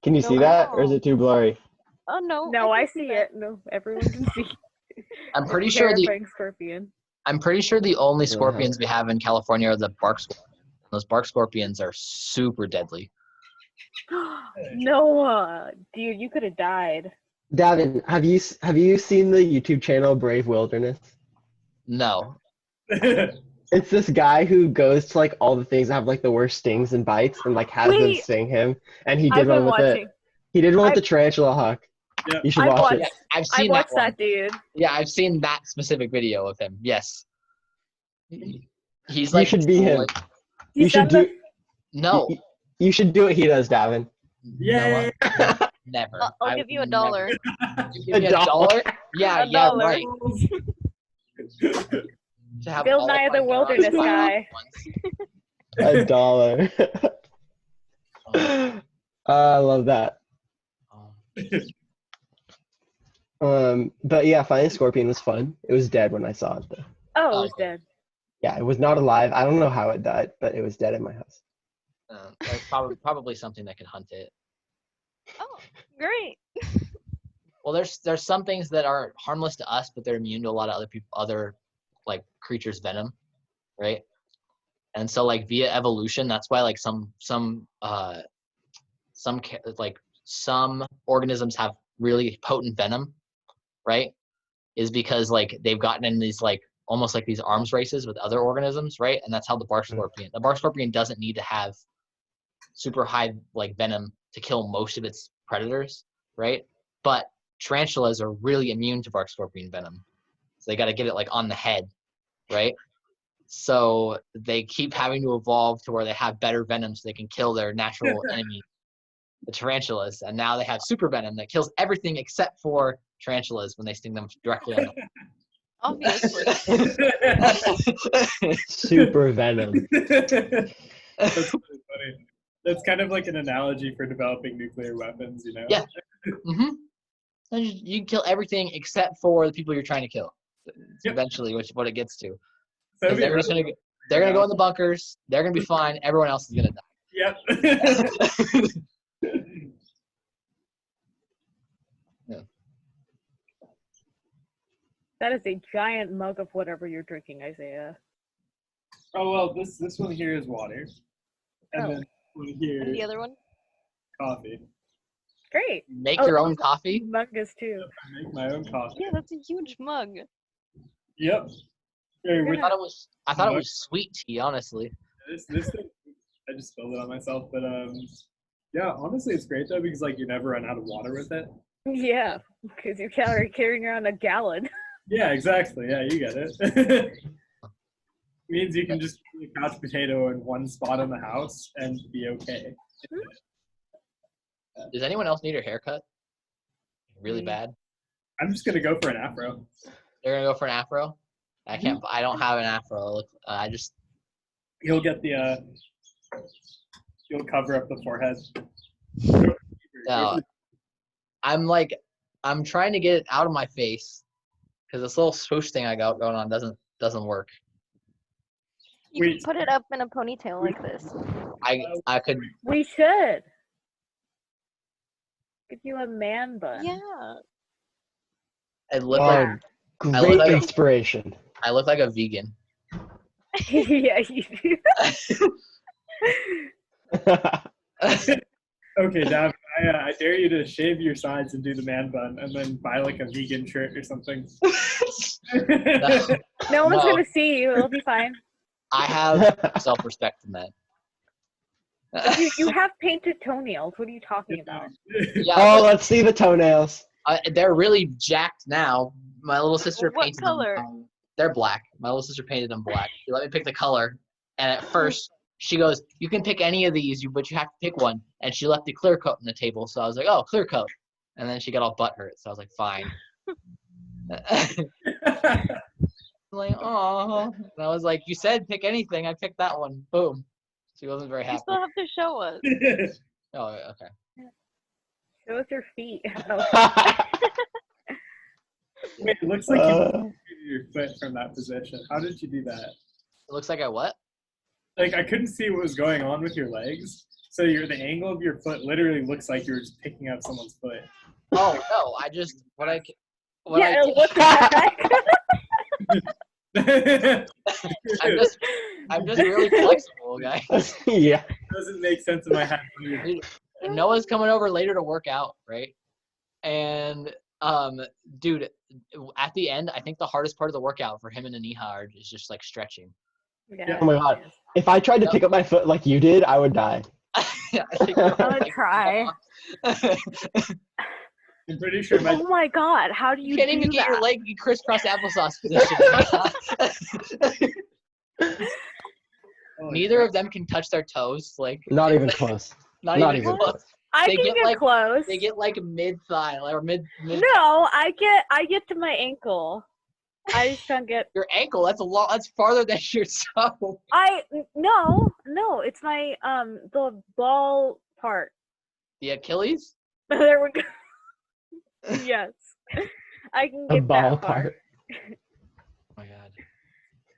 Can you No, see that, or is it too blurry? Oh no. No, I can see that. it. No, everyone can see. I'm pretty sure Terrifying scorpion. the only scorpions we have in California are the bark scorpions. Those bark scorpions are super deadly. Noah, dude, you could have died. Davin, have you seen the YouTube channel Brave Wilderness? No. It's this guy who goes to like all the things that have like the worst stings and bites and like has them Wait. sting him. And he I've did one been with watching. He did one with I've- the tarantula hawk. Yeah. You should I've watch watched- it. Yeah, I've I seen watched that one. that dude. Yeah, I've seen that specific video of him. Yes. He's You like, should be him. like, You should do. no, You should do what he does, Davin. Yay! Noah, never. I'll I give you would a dollar. never. You give me a dollar? Yeah, A yeah, dollar. right. To have Bill all Nye of the my neurons Wilderness fire guy. at $1. once. I love that. But yeah, finding Scorpion was fun. It was dead when I saw it though. Oh, it's dead. Yeah, it was not alive. I don't know how it died, but it was dead in my house. There's probably something that can hunt it. Oh, great. Well, there's some things that are harmless to us, but they're immune to a lot of other like creatures' venom, right? And so like via evolution, that's why like some organisms have really potent venom, right? Is because like they've gotten in these like almost like these arms races with other organisms, right? And that's how the bark scorpion doesn't need to have super high like venom to kill most of its predators, right? But tarantulas are really immune to bark scorpion venom, so they got to get it like on the head, right? So they keep having to evolve to where they have better venom so they can kill their natural enemy, the tarantulas. And now they have super venom that kills everything except for tarantulas when they sting them directly on the Obviously. Super venom. That's really funny. That's kind of like an analogy for developing nuclear weapons, you know? Yeah. Mm-hmm. And you can kill everything except for the people you're trying to kill. Yep. Eventually, what it gets to. So 'Cause they're gonna go in the bunkers. They're gonna be fine. Everyone else is gonna die. Yep. Yeah. That is a giant mug of whatever you're drinking, Isaiah. Oh well, this one here is water, and Oh. then this one here And the is other one? coffee. Great. Make Oh, your own coffee. Mungus too. I make my own coffee. Yeah, that's a huge mug. Yep. Very I weird. thought it was sweet tea, honestly. This thing, I just spilled it on myself, but yeah. Honestly, it's great though because like you never run out of water with it. Yeah, because you're carrying around a gallon. Yeah, exactly. Yeah, you get it. Means you can just put a couch potato in one spot in the house and be okay. Does anyone else need a haircut? Really Me. bad. I'm just gonna go for an afro. They're gonna go for an afro. I don't have an afro. I just He'll get the You'll cover up the forehead. No, I'm trying to get it out of my face because this little swoosh thing I got going on doesn't work. You can Wait. put it up in a ponytail like this. I could. We should. Give you a man bun. Yeah. I look Yeah. I look Great like a- inspiration. I look like a vegan. Yeah, you do. Okay, Dav, I dare you to shave your sides and do the man bun, and then buy like a vegan shirt or something. No one's No. gonna see you. It'll be fine. I have self-respect in that. You have painted toenails. What are you talking about? Yeah, Oh, let's see the toenails. they're really jacked now. My little sister What painted color? them. They're black. My little sister painted them black. She let me pick the color, and at first she goes, "You can pick any of these, but you have to pick one." And she left the clear coat on the table, so I was like, "Oh, clear coat." And then she got all butthurt, so I was like, "Fine." Like, oh, and I was like, "You said pick anything. I picked that one." Boom. She wasn't very You happy. still have to show us. Oh, okay. Show us your feet. Wait, it looks like you moved your foot from that position. How did you do that? It looks like I what? Like, I couldn't see what was going on with your legs. So the angle of your foot literally looks like you were just picking up someone's foot. Oh no, I just what I Yeah, did- what the heck? I'm just really flexible, guys. Yeah. Doesn't make sense in my head. Noah's coming over later to work out, right? And dude, at the end, I think the hardest part of the workout for him and Aniha is just like stretching. Yeah. Oh my god. If I tried to pick up my foot like you did, I would die. I think they're I'm gonna like- try. I'm pretty sure my Oh my god, how do You you can't do even get that? your leg crisscross applesauce position. Neither of them can touch their toes. Like Not even close. not not even even close. I They can get, get like- close. They get like mid thigh or mid. No, I get to my ankle. I just don't get. Your ankle. That's a lot. That's farther than your toe. No, it's my the ball part. The Achilles. There we go. Yes, I can A get ball that far. part. Oh my god.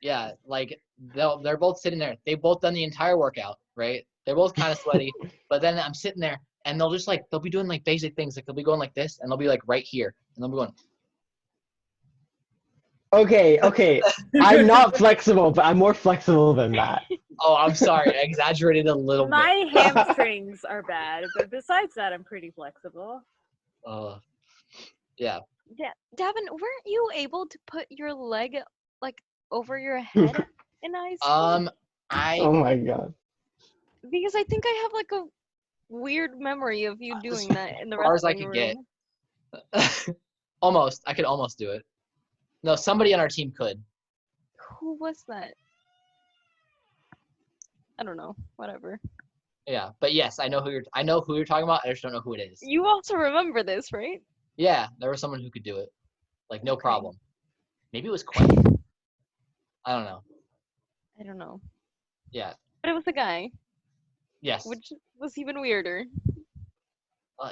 Yeah, like they're both sitting there. They've both done the entire workout, right? They're both kind of sweaty, but then I'm sitting there and they'll be doing like basic things. Like they'll be going like this and they'll be like right here and they'll be going. Okay. I'm not flexible, but I'm more flexible than that. Oh, I'm sorry. I exaggerated a little bit. My hamstrings are bad, but besides that, I'm pretty flexible. Yeah. Yeah, Davin, weren't you able to put your leg like over your head in high school? Oh my god. Because I think I have like a weird memory of you doing that in the As far as I wrestling could get. room. Almost. I could almost do it. No, somebody on our team could. Who was that? I don't know. Whatever. Yeah, but yes, I know who you're talking about. I just don't know who it is. You also remember this, right? Yeah, there was someone who could do it. Like no Okay. problem. Maybe it was Quinn. I don't know. I don't know. Yeah. But it was a guy, Yes. which was even weirder.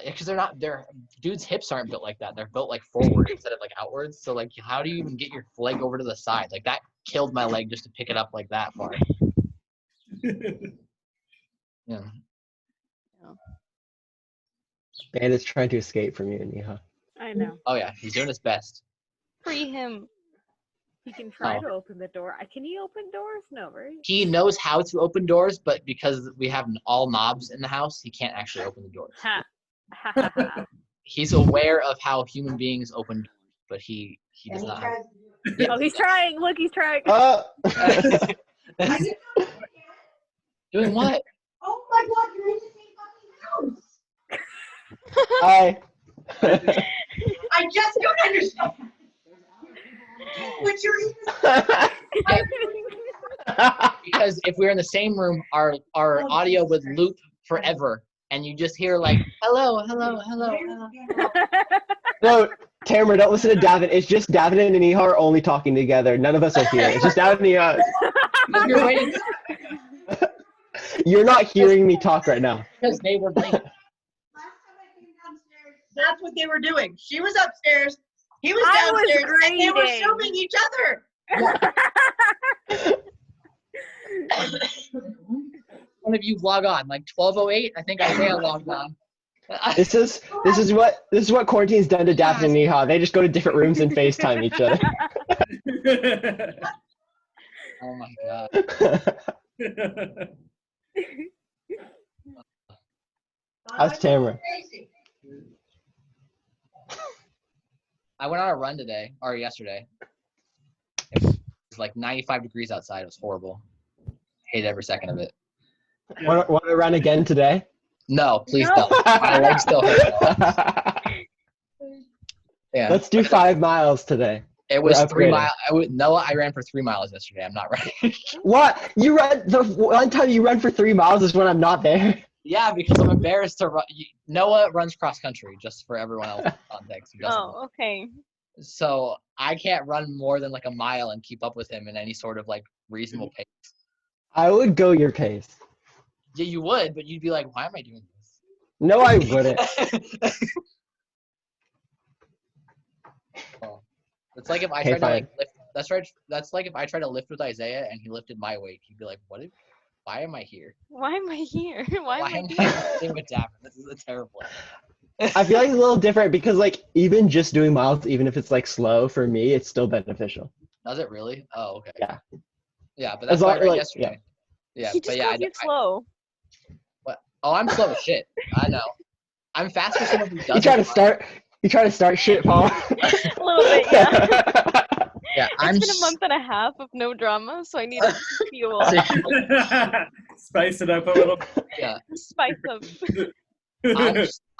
Because their dudes' hips aren't built like that. They're built like forward instead of like outwards. So like, how do you even get your leg over to the side? Like that killed my leg just to pick it up like that far. Yeah. Bandit's trying to escape from you, Neha. I know. Oh yeah, he's doing his best. Free him. He can try Oh. to open the door. Can he open doors? No, right? He knows how to open doors, but because we have all knobs in the house, he can't actually open the doors. Ha. Ha ha ha. He's aware of how human beings open doors, but he does not have. Oh, he's trying. Look, he's trying. Doing what? Oh my god, you're in the same fucking house! Hi. I just don't understand. But you're in the Because if we were in the same room, our audio would loop forever, and you just hear like hello, hello, hello, hello. No, Tamara, don't listen to Davin. It's just Davin and Neha are only talking together. None of us are here. It's just Davin and Neha. Because we're waiting. You're not hearing me talk right now. Because they were late. Last time I came downstairs, that's what they were doing. She was upstairs, he was I was downstairs, and they were grading. filming each other. One of you log on, like 12:08. I think Isaiah logged on. This is what quarantine's done to Daphne and Neha. They just go to different rooms and FaceTime each other. Oh my god. How's Tamara? I went on a run today, or yesterday. It was like 95 degrees outside. It was horrible. Hated every second of it. Want to run again today? No, please don't. My legs still hurt. Yeah. Let's do 5 miles today. It was We're 3 upgrading. miles. Noah, I ran for 3 miles yesterday. I'm not running. What? You run the one time you run for 3 miles is when I'm not there. Yeah, because I'm embarrassed to run. Noah runs cross country, just for everyone else context who doesn't. Oh, okay. So I can't run more than like a mile and keep up with him in any sort of like reasonable pace. I would go your pace. Yeah, you would, but you'd be like, why am I doing this? No, I wouldn't. Oh. It's like if I Okay, tried to like fine. lift. That's right. That's like if I tried to lift with Isaiah and he lifted my weight. He'd be like, why am I here? Why am I here? Why am I am here? I sitting with Daphne? This is a terrible. I feel like it's a little different because like even just doing miles, even if it's like slow for me, it's still beneficial. Does it really? Oh, okay. Yeah. Yeah, but As that's why I long- ran like, yesterday. Yeah, He but just yeah, calls you slow. what? Oh, I'm slow as shit. I know. I'm fast for someone who doesn't. You try to start shit, Paul. A little bit, yeah. Yeah, I'm. It's been a month and a half of no drama, so I need fuel. Spice it up a little. Yeah, Spice up.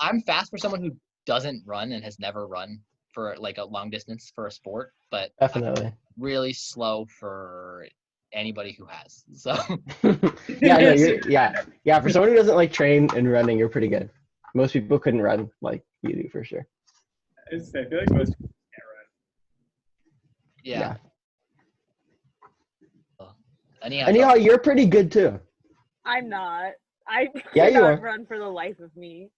I'm fast for someone who doesn't run and has never run for like a long distance for a sport, but Definitely. I'm really slow for anybody who has. So Yeah, no, yeah. For someone who doesn't like train and running, you're pretty good. Most people couldn't run like you do for sure. I feel like most people can't run. yeah. Anyhow, you're pretty good too. I'm not. I Yeah, you cannot are. run for the life of me.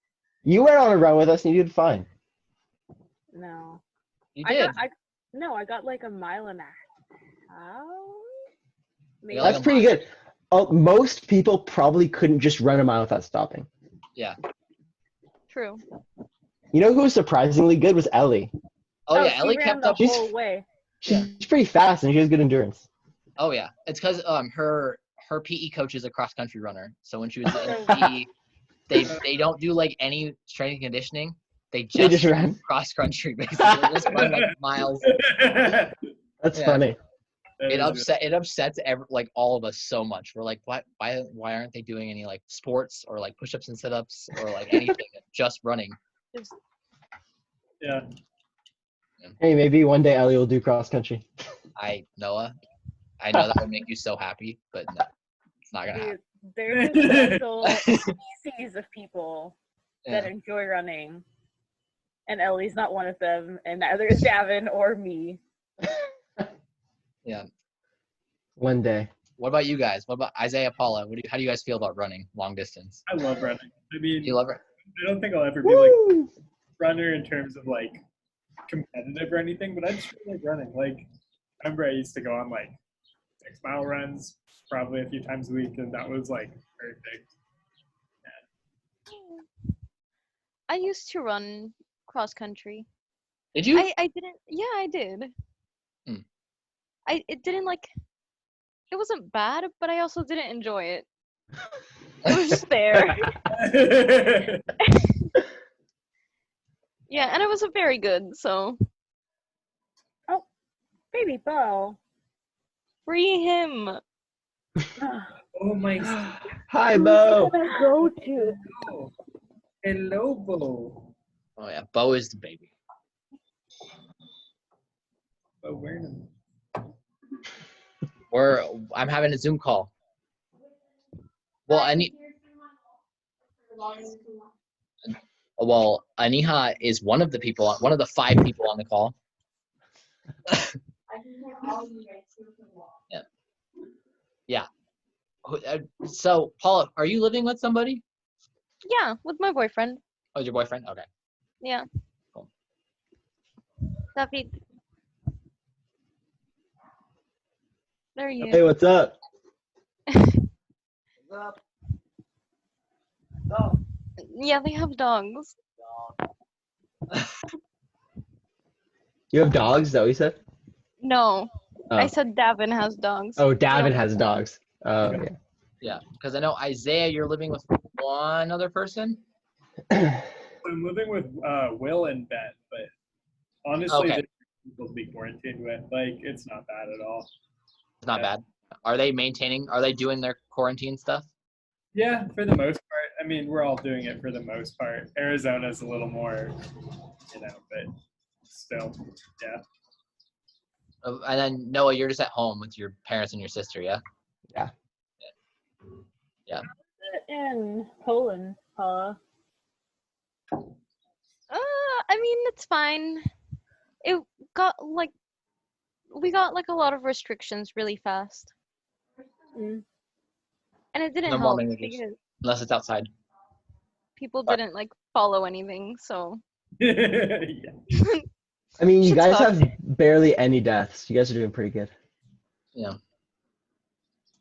You went on a run with us and you did fine. No. you I did. got like a mile and a half. Maybe. Yeah, like That's a pretty mile. good. Most people probably couldn't just run a mile without stopping. Yeah. True. You know who was surprisingly good was Ellie. Oh yeah, she Ellie ran kept the up. whole way. She's pretty fast and she has good endurance. Oh yeah, it's because her PE coach is a cross country runner. So when she was in PE, they don't do like any strength and conditioning. They just run. cross country basically. They just run like miles. That's Yeah. funny. It upsets like all of us so much. We're like, why aren't they doing any like sports or like push-ups and sit-ups or like anything? Just running. Yeah. Hey, maybe one day Ellie will do cross country. Noah, I know that would make you so happy, but no, it's not gonna happen. There's a special species of people that Yeah. enjoy running, and Ellie's not one of them, and neither is Davin or me. Yeah. One day. What about you guys? What about Isaiah, Paula? How do you guys feel about running long distance? I love running. I Do mean, you love it? I don't think I'll ever be like a runner in terms of like competitive or anything, but I just really like running. Like, I remember I used to go on like 6-mile runs probably a few times a week, and that was like very big. I used to run cross country. Did you? I didn't. Yeah, I did. Hmm. It didn't like. It wasn't bad, but I also didn't enjoy it. It was just there. Yeah, and it wasn't very good. So Baby Bo. free him. Oh my Hi, Bo. Where I go to? God. Hello, Bo. Oh yeah, Bo is the baby. Bo, where am I'm having a Zoom call. Well, Aniha is one of the 5 people on the call. Yeah. So, Paula, are you living with somebody? Yeah, with my boyfriend. Oh, your boyfriend? Okay. Yeah. Cool. David. There you. Hey, what's up? Yeah, they have dogs. You have dogs? Is that what you said? No, I Oh, said Davin has dogs. oh, We Davin don't has have dogs. Oh, yeah. Yeah, because I know Isaiah, you're living with one other person. I'm living with Will and Ben, but honestly, Okay. they're people to be quarantined with. Like, it's not bad at all. It's not bad. Are they maintaining? Are they doing their quarantine stuff? Yeah, for the most part. I mean, we're all doing it for the most part. Arizona's a little more, but still, yeah. And then Noah, you're just at home with your parents and your sister, yeah? In Poland, I mean, it's fine. It got like we got like a lot of restrictions really fast, Mm. and it didn't No more help languages, because unless it's outside. people didn't like follow anything. So Yeah. I mean, you Shit's guys fucked. have barely any deaths. You guys are doing pretty good. Yeah.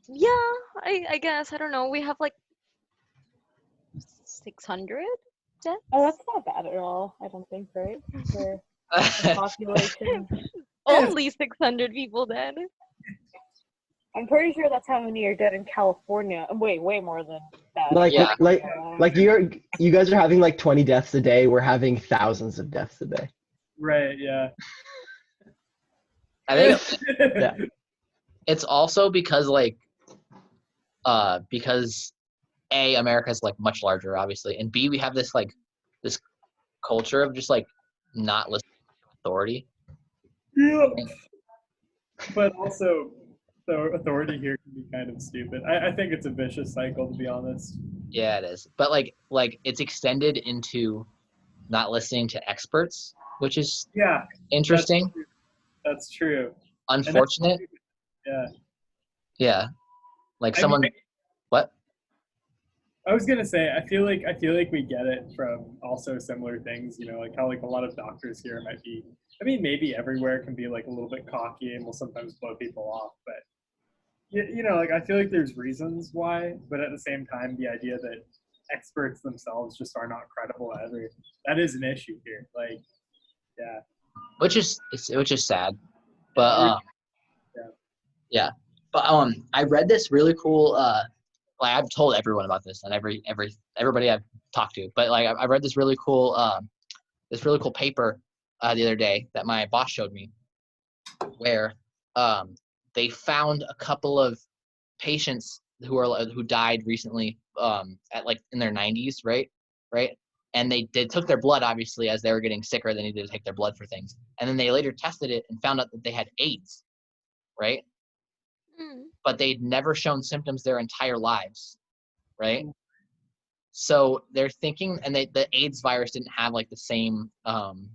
yeah, I guess I don't know. We have like 600 deaths. oh, that's not bad at all. I don't think, right? For the population. Only 600 people dead. I'm pretty sure that's how many are dead in California. Wait, way more than that. Like, Yeah. like you guys are having like 20 deaths a day. We're having thousands of deaths a day. Right, yeah. I think Yeah. it's also because because A, America's like much larger, obviously, and B, we have this this culture of just like not listening to authority. Yeah. But also, the authority here can be kind of stupid. I think it's a vicious cycle, to be honest. Yeah, it is. But like it's extended into not listening to experts, which is Yeah, interesting. that's true. Unfortunate. Yeah. Yeah. Like I someone mean, what? I was gonna say, I feel like we get it from also similar things, like how like a lot of doctors here might be. I mean, maybe everywhere can be like a little bit cocky and will sometimes blow people off, but like I feel like there's reasons why, but at the same time, the idea that experts themselves just are not credible ever, that is an issue here. Like, yeah. Which is sad. But yeah. But I read this really cool like I've told everyone about this and everybody I've talked to, but like I read this really cool paper the other day that my boss showed me, where they found a couple of patients who died recently at like in their 90s, right, and they took their blood, obviously, as they were getting sicker. They needed to take their blood for things, and then they later tested it and found out that they had AIDS, right? But they'd never shown symptoms their entire lives, right? So they're thinking, and the AIDS virus didn't have like the same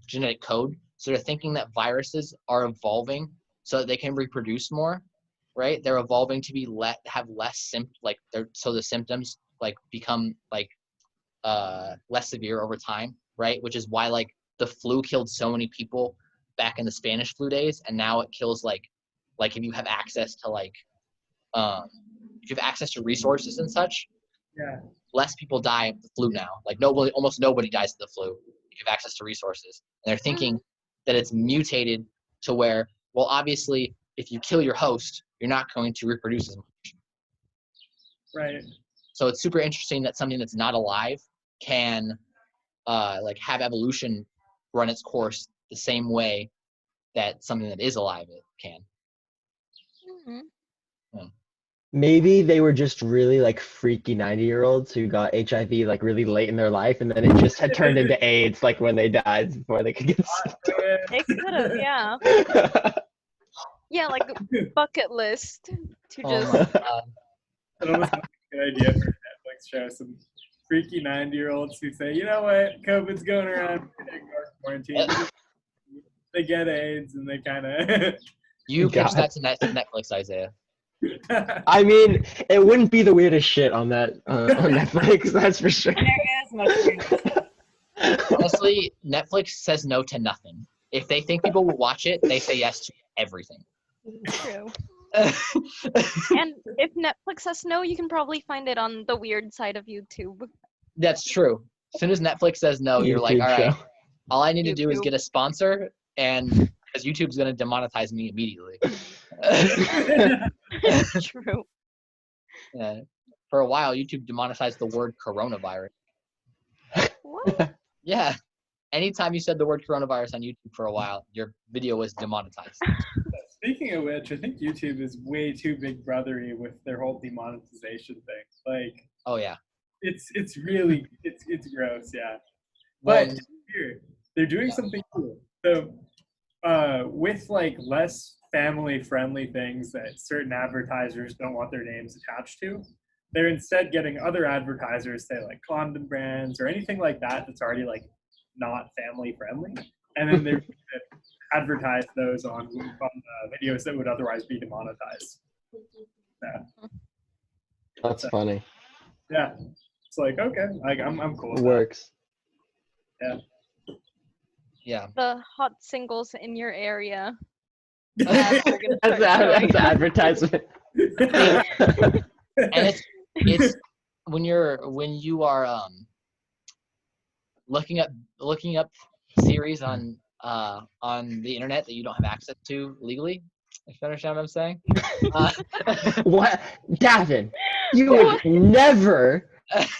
genetic code, so they're thinking that viruses are evolving so that they can reproduce more, right? They're evolving to be have less so the symptoms like become like less severe over time, right? Which is why like the flu killed so many people back in the Spanish flu days, and now it kills like if you have access to if you have access to resources and such, Yeah. less people die of the flu now. Like almost nobody dies of the flu if you have access to resources. And they're thinking that it's mutated to where, well, obviously, if you kill your host, you're not going to reproduce as much. Right. So it's super interesting that something that's not alive can have evolution run its course the same way that something that is alive it can. Maybe they were just really like freaky 90-year-olds who got HIV like really late in their life, and then it just had turned into AIDS like when they died before they could get sick. It could have, yeah. Yeah, like a bucket list to Oh just. my God. That almost sounds like a good idea for a Netflix show. Some freaky 90-year-olds who say, you know what, COVID's going around, quarantine. They get AIDS and they kind of. You pitch God. that to Netflix, Isaiah. I mean, it wouldn't be the weirdest shit on that on Netflix, that's for sure. There is much weird stuff. Honestly, Netflix says no to nothing. If they think people will watch it, they say yes to everything. True. And if Netflix says no, you can probably find it on the weird side of YouTube. That's true. As soon as Netflix says no, you're like, YouTube all right, show. all I need to do is YouTube. get a sponsor, and because YouTube's going to demonetize me immediately. True. Yeah. For a while, YouTube demonetized the word coronavirus. What? Yeah. Anytime you said the word coronavirus on YouTube for a while, your video was demonetized. Speaking of which, I think YouTube is way too big brothery with their whole demonetization thing. Like, Oh, yeah. it's really it's gross, yeah. Well, But here, they're doing Yeah. something cool. So, with like less family-friendly things that certain advertisers don't want their names attached to, they're instead getting other advertisers, say like condom brands or anything like that, that's already like not family-friendly, and then they're gonna advertise those on videos that would otherwise be demonetized. That's funny. Yeah, it's like okay, like I'm cool It with works. yeah. The hot singles in your area. that. We're gonna That's start showing. the advertisement. And it's when you are looking up series on the internet that you don't have access to legally, if you understand what I'm saying. What, Davin? You would never,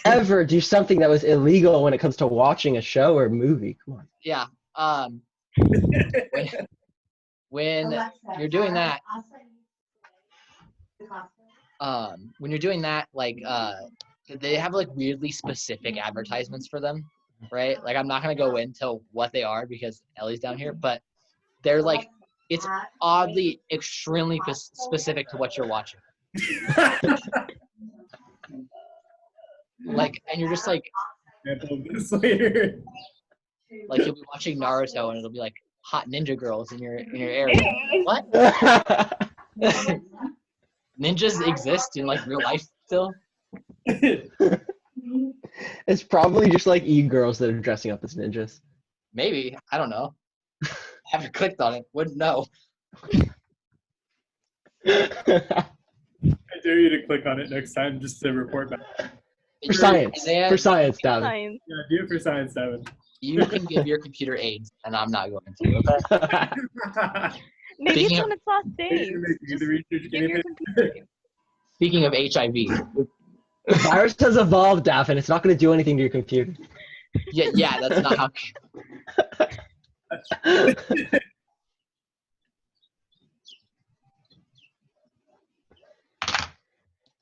ever do something that was illegal when it comes to watching a show or movie. Come on. Yeah. When you're doing that, like they have like weirdly specific advertisements for them, right? Like I'm not gonna go into what they are because Ellie's down here, but they're like it's oddly extremely specific to what you're watching. Like, and you're just like This later. you'll be watching Naruto and it'll be like hot ninja girls in your area. What? Ninjas exist in like real life still? It's probably just like e-girls that are dressing up as ninjas. Maybe. I don't know. Haven't clicked on it. Wouldn't know. I dare you to click on it next time just to report back. For science. For science, Davin. Science. Yeah, do it for science, Devin. You can give your computer AIDS, and I'm not going to. Okay? Maybe Speaking it's of- on its last days. Do the research Give your game. computer. Speaking of HIV, The virus has evolved, Davin. It's not going to do anything to your computer. yeah, that's not how.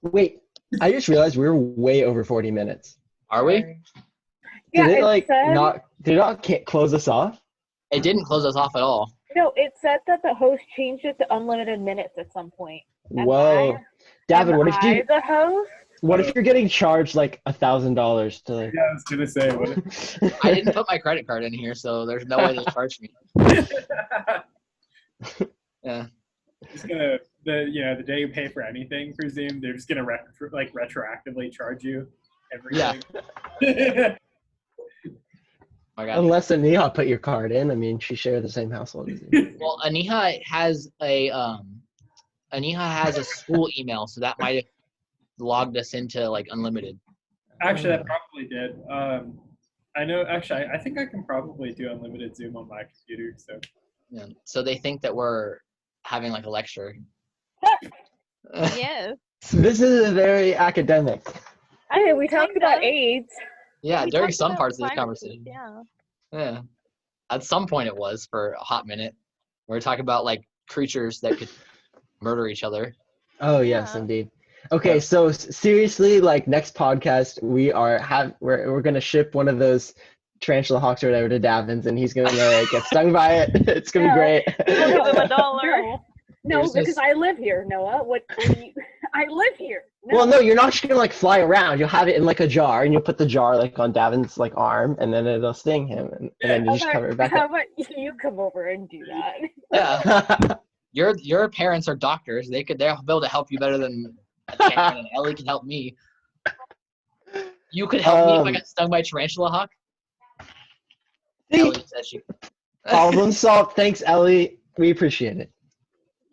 Wait, I just realized we were way over 40 minutes. Are we? Yeah, Did it it like said, can't close us off? It didn't close us off at all. no, it said that the host changed it to unlimited minutes at some point. Am Whoa. Davin, I the host? what if you're getting charged like $1,000 to Yeah, I was gonna say. What I didn't put my credit card in here, so there's no way they charged me. Yeah. just gonna the day you pay for anything for Zoom, they're just gonna retroactively charge you everything. Yeah. My God. unless Aniha put your card in. I mean, she shared the same household as you. Well, Aniha has a school email, so that might have logged us into like unlimited. Actually, that probably did. I know. Actually, I think I can probably do unlimited Zoom on my computer. So Yeah. So they think that we're having like a lecture. Yes. This is very academic. Hey, we talked about Kinda. AIDS. Yeah, We during talked some about parts of the viruses, conversation. Yeah. Yeah. At some point it was for a hot minute. We were talking about like creatures that could murder each other. Oh yes, Yeah. indeed. Okay, so seriously, like next podcast, we're gonna ship one of those tarantula hawks or whatever to Davin's, and he's gonna get stung by it. It's gonna be No. great. We'll give him $1. No, There's because this- I live here, Noah. I live here. Well, no, you're not just gonna like fly around. You'll have it in like a jar, and you'll put the jar like on Davin's like arm, and then it'll sting him, and then you just cover it back How up. about you come over and do that? Yeah. Your parents are doctors. They'll be able to help you better than Cameron and Ellie can help me. You could help me if I got stung by a tarantula hawk. See? Ellie said she. Problem solved. Thanks, Ellie. We appreciate it.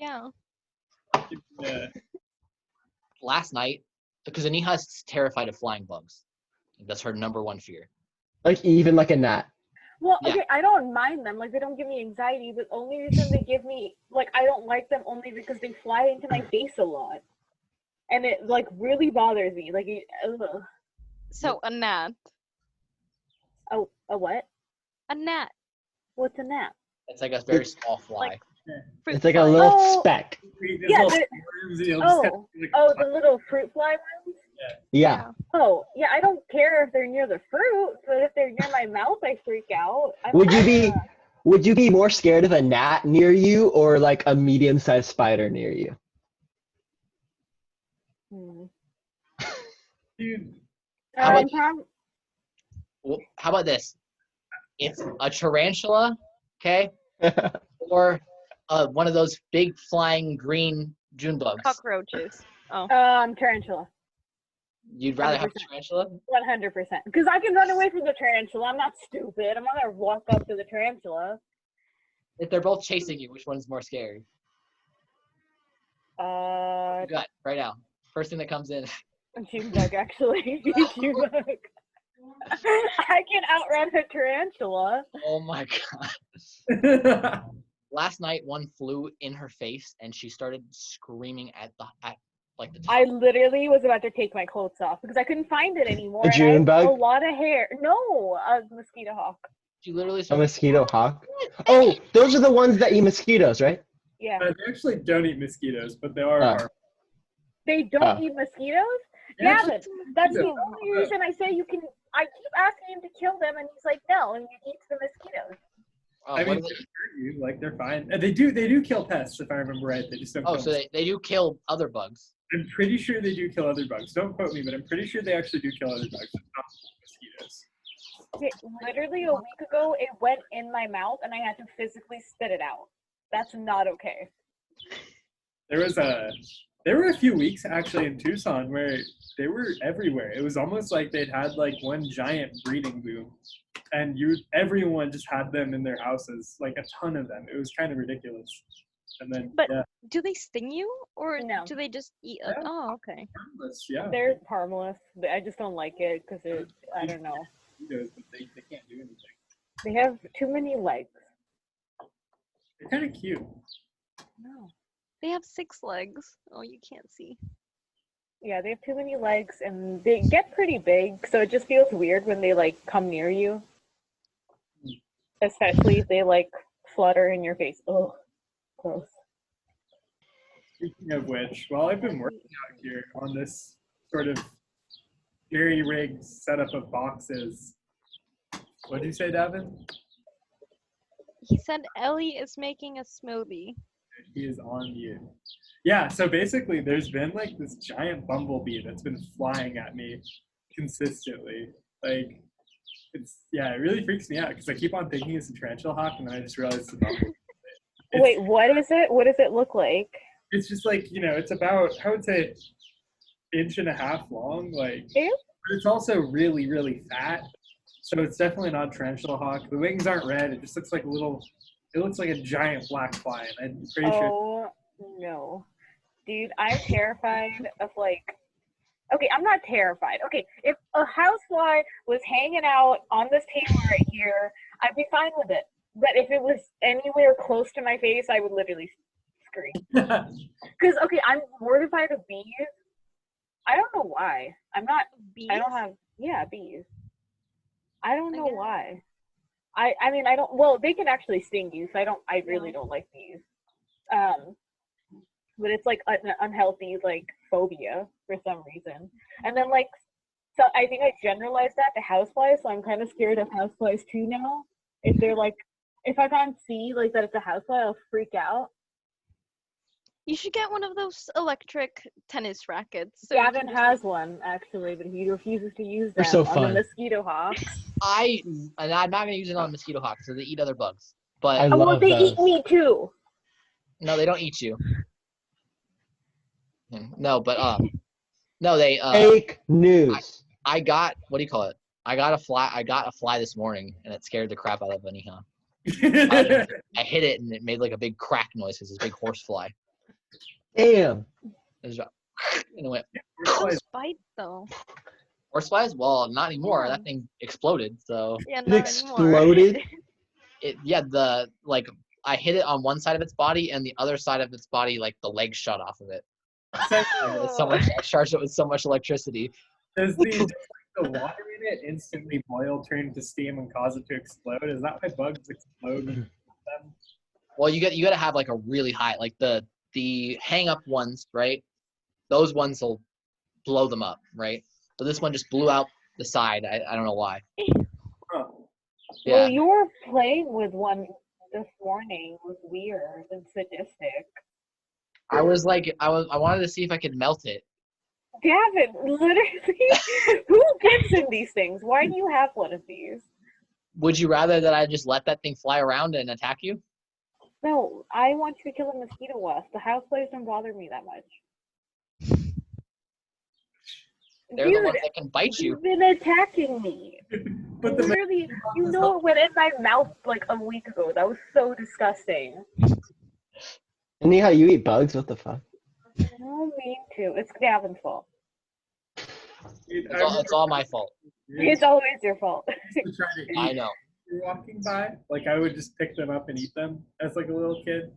Yeah. Yeah. Last night, because Aniha's terrified of flying bugs. That's her number one fear. Like even like a gnat. Well, Yeah. okay, I don't mind them. Like, they don't give me anxiety. The only reason they give me, like, I don't like them only because they fly into my face a lot. And it, like, really bothers me. Like, ugh. So a gnat. Oh, a what? A gnat. What's a gnat? It's like a very small fly. Fruit It's like a fly. little Oh. speck. Yeah, the little fruit fly ones? Yeah. Oh, yeah, I don't care if they're near the fruit, but if they're near my mouth, I freak out. Would you be more scared of a gnat near you or like a medium-sized spider near you? Dude, How about this? It's a tarantula, okay, or one of those big flying green June bugs. Cockroaches. Oh. Tarantula. You'd rather have a 100%. tarantula? 100%. Because I can run away from the tarantula. I'm not stupid. I'm not going to walk up to the tarantula. If they're both chasing you, which one's more scary? You got right now. First thing that comes in. June bug, actually. June bug. I can outrun a tarantula. Oh my god. Last night, one flew in her face, and she started screaming at the top. I literally was about to take my clothes off because I couldn't find it anymore. A June and I have bug? a lot of hair. No, a mosquito hawk. She literally A started. mosquito hawk? Oh, those are the ones that eat mosquitoes, right? Yeah. they actually don't eat mosquitoes, but they are. harmful. They don't eat mosquitoes? Yeah, Gavin, that's the mosquitoes. only reason I say you can. I keep asking him to kill them, and he's like, no, and he eats the mosquitoes. I mean, they hurt you, like they're fine. They do kill pests, if I remember right. They just don't. Oh, kill so they do kill other bugs. I'm pretty sure they do kill other bugs. Don't quote me, but I'm pretty sure they actually do kill other bugs, not mosquitoes. Okay, literally a week ago, it went in my mouth, and I had to physically spit it out. That's not okay. There were a few weeks actually in Tucson where they were everywhere. It was almost like they'd had like one giant breeding boom, and everyone just had them in their houses, like a ton of them. It was kind of ridiculous. And then, But yeah, do they sting you, or No. do they just eat? Yeah. Oh, okay. harmless, yeah. They're harmless. I just don't like it because I don't know. Mosquitoes, but they can't do anything. They have too many legs. They're kind of cute. No. They have 6 legs. Oh, you can't see. Yeah, they have too many legs, and they get pretty big, so it just feels weird when they like come near you. Especially if they like flutter in your face. Oh, gross. Speaking of which, while I've been working out here on this sort of jerry-rigged setup of boxes, what did you say, Davin? He said Ellie is making a smoothie. He is on mute. Yeah, so basically there's been like this giant bumblebee that's been flying at me consistently. Like, it really freaks me out because I keep on thinking it's a tarantula hawk and then I just realize it's a bumblebee. Wait, what is it? What does it look like? It's just like, it's about, I would say, 1.5 inches long. Like, Ew. but it's also really, really fat. So it's definitely not a tarantula hawk. The wings aren't red. It just looks like it looks like a giant black fly. And I'm pretty sure. Oh, no. Dude, I'm terrified of like, okay, I'm not terrified. Okay, if a housefly was hanging out on this table right here, I'd be fine with it. But if it was anywhere close to my face, I would literally scream. Because, okay, I'm mortified of bees. I don't know why. Bees? I don't have, bees. I don't know guess. why. I mean, I don't, well, they can actually sting you, so I really don't like bees. But it's like an unhealthy, like, phobia for some reason. And then, like, so I think I generalized that to houseflies, so I'm kind of scared of houseflies too now. If they're like, if I can't see, like, that it's a housefly, I'll freak out. You should get one of those electric tennis rackets. So you Gavin can just, has one, actually, but he refuses to use them They're so on fun. the mosquito hawks. And I'm not gonna use it on mosquito hawks because they eat other bugs. But I Oh, well, love they those. eat me too. No, they don't eat you. No, but no, they Fake news. I got, what do you call it? I got a fly this morning, and it scared the crap out of Aniha. I hit it, and it made like a big crack noise because it's a big horse fly. Damn. It was, and it went. Those bite though. Horse flies? Well, not anymore. Yeah. That thing exploded. So Yeah, It not exploded. I hit it on one side of its body, and the other side of its body, like the leg shot off of it. I charged it with so much electricity. Does the water in it instantly boil, turn into steam, and cause it to explode? Is that why bugs explode? When you eat them? Well, you got to have like a really high, like the hang up ones, right? Those ones will blow them up, right? But this one just blew out the side. I don't know why. Huh. Yeah. Well, you were playing with one this morning. It was weird and sadistic. I wanted to see if I could melt it. Gavin, literally, who gives him these things? Why do you have one of these? Would you rather that I just let that thing fly around and attack you? No, I want you to kill a mosquito wasp. The houseflies don't bother me that much. They're Dude, the ones that can bite you. you've been attacking me. But the Literally, you know it went in my mouth like a week ago. That was so disgusting. Anyhow, you eat bugs? What the fuck? I don't mean to. It's Gavin's fault. It's all my fault. It's always your fault. I know. You're walking by, like I would just pick them up and eat them as like a little kid.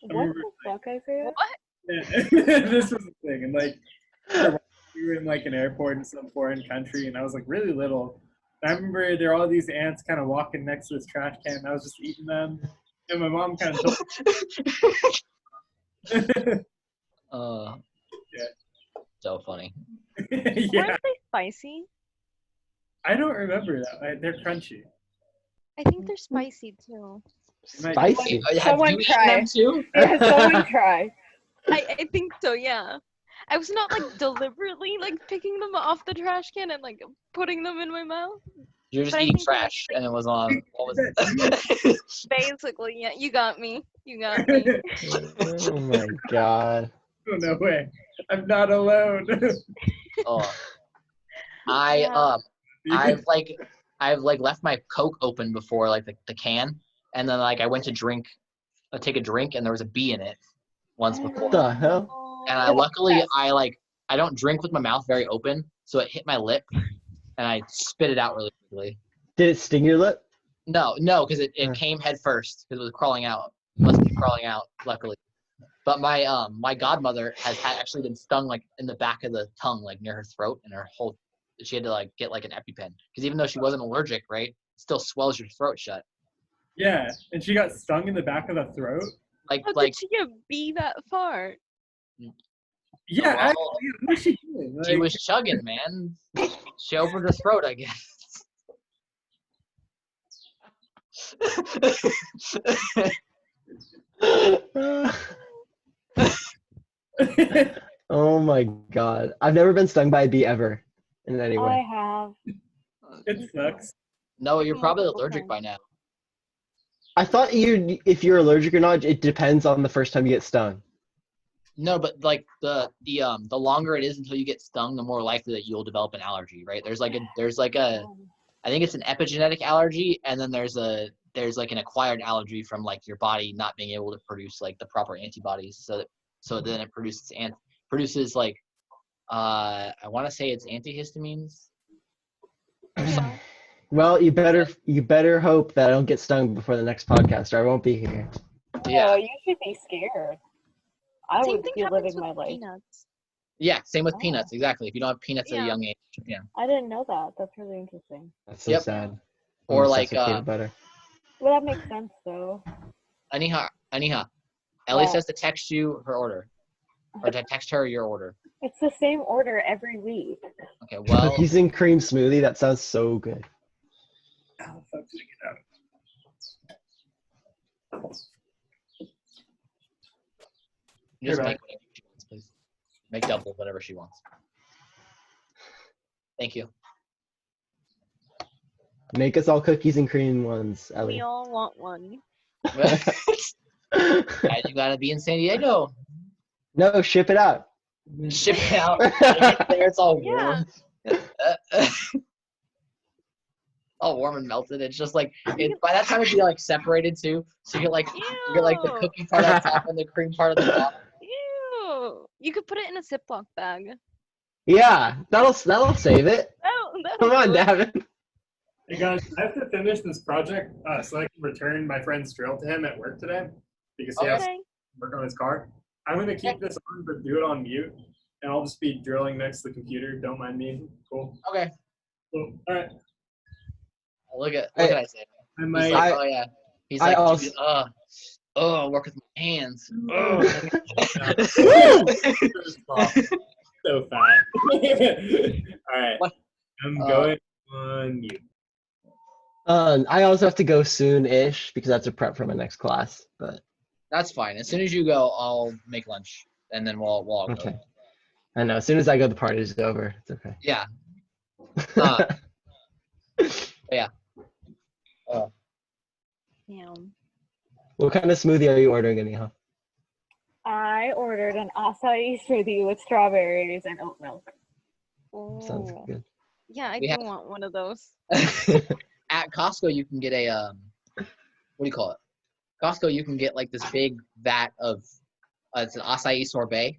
What the fuck, Isaiah? Yeah. This was the thing, and like we were in like an airport in some foreign country, and I was like really little. And I remember there are all these ants kind of walking next to this trash can, and I was just eating them, and my mom kind of told me. Yeah. So funny. Yeah, Aren't they spicy? I don't remember that. They're crunchy. I think they're spicy too. Spicy. Have Someone you eaten try. them too? Yeah, someone try. I think so, yeah. I was not like deliberately like picking them off the trash can and like putting them in my mouth. You're just But I eating think they're trash, and it was on. What was it? Basically, yeah. You got me. You got me. Oh my god. Oh, no way. I'm not alone. Oh. Yeah. I've left my Coke open before, like the can, and then like I went to take a drink, and there was a bee in it once before. What the hell? And I don't drink with my mouth very open, so it hit my lip, and I spit it out really quickly. Did it sting your lip? No, because it came head first because it was crawling out. Must be crawling out, luckily. But my godmother has actually been stung like in the back of the tongue, like near her throat, and she had to like get like an EpiPen because even though she wasn't allergic, right, it still swells your throat shut. Yeah, and she got stung in the back of the throat. Like How like did she get bee that far? Yeah, well, actually, what was she doing? she was chugging, man. She opened her throat, I guess. Oh my god. I've never been stung by a bee ever. In any I way. have. It sucks. No, you're probably Multiple allergic times. by now. I thought if you're allergic or not, it depends on the first time you get stung. No, but like the longer it is until you get stung, the more likely that you'll develop an allergy, right? There's like a I think it's an epigenetic allergy, and then there's like an acquired allergy from like your body not being able to produce like the proper antibodies, so then it produces like I want to say it's antihistamines. Yeah. Well, you better hope that I don't get stung before the next podcast, or I won't be here. Yeah, Oh, you should be scared. I Same would thing be happens living with my life. peanuts. yeah. Same with Oh. peanuts, exactly. If you don't have peanuts at a Yeah. young age, yeah. I didn't know that. That's really interesting. That's so Yep. sad. I'm Or obsessed like with peanut butter. Well, that makes sense though. Aniha, Ellie What? says to text you her order, or to text her your order. It's the same order every week. Okay, well, Cookies and cream smoothie. That sounds so good. How the fuck did I get out? just You're make whatever she wants, please. Make double whatever she wants. Thank you. Make us all cookies and cream ones, Ellie. We all want one. Guys, you gotta be in San Diego. No, ship it out. Ship it out. When it gets there, it's all Yeah. warm. All warm and melted. It's just like by that time it'd be like separated too. So you get like the Ew. cookie part on top and the cream part on the bottom. Ew. You could put it in a Ziploc bag. Yeah, that'll save it. That'll Come on, do it. Davin. Hey guys, I have to finish this project so I can return my friend's drill to him at work today because he has to Okay. work on his car. I'm gonna keep this on, but do it on mute, and I'll just be drilling next to the computer. Don't mind me. Cool. Okay. Cool. All right. Look at Isaiah. I He's might. like, oh yeah. He's I like, also- work with my hands. So fat. All right. What? I'm going on mute. I also have to go soon-ish because I have to prep for my next class. But That's fine. As soon as you go, I'll make lunch, and then we'll all go. okay. I know. As soon as I go, the party's over. It's okay. Yeah. Yeah. Damn. What kind of smoothie are you ordering, anyhow? I ordered an acai smoothie with strawberries and oat milk. Sounds Oh. good. Yeah, I We do have- want one of those. At Costco, you can get a what do you call it? Costco, you can get like this big vat of it's an acai sorbet.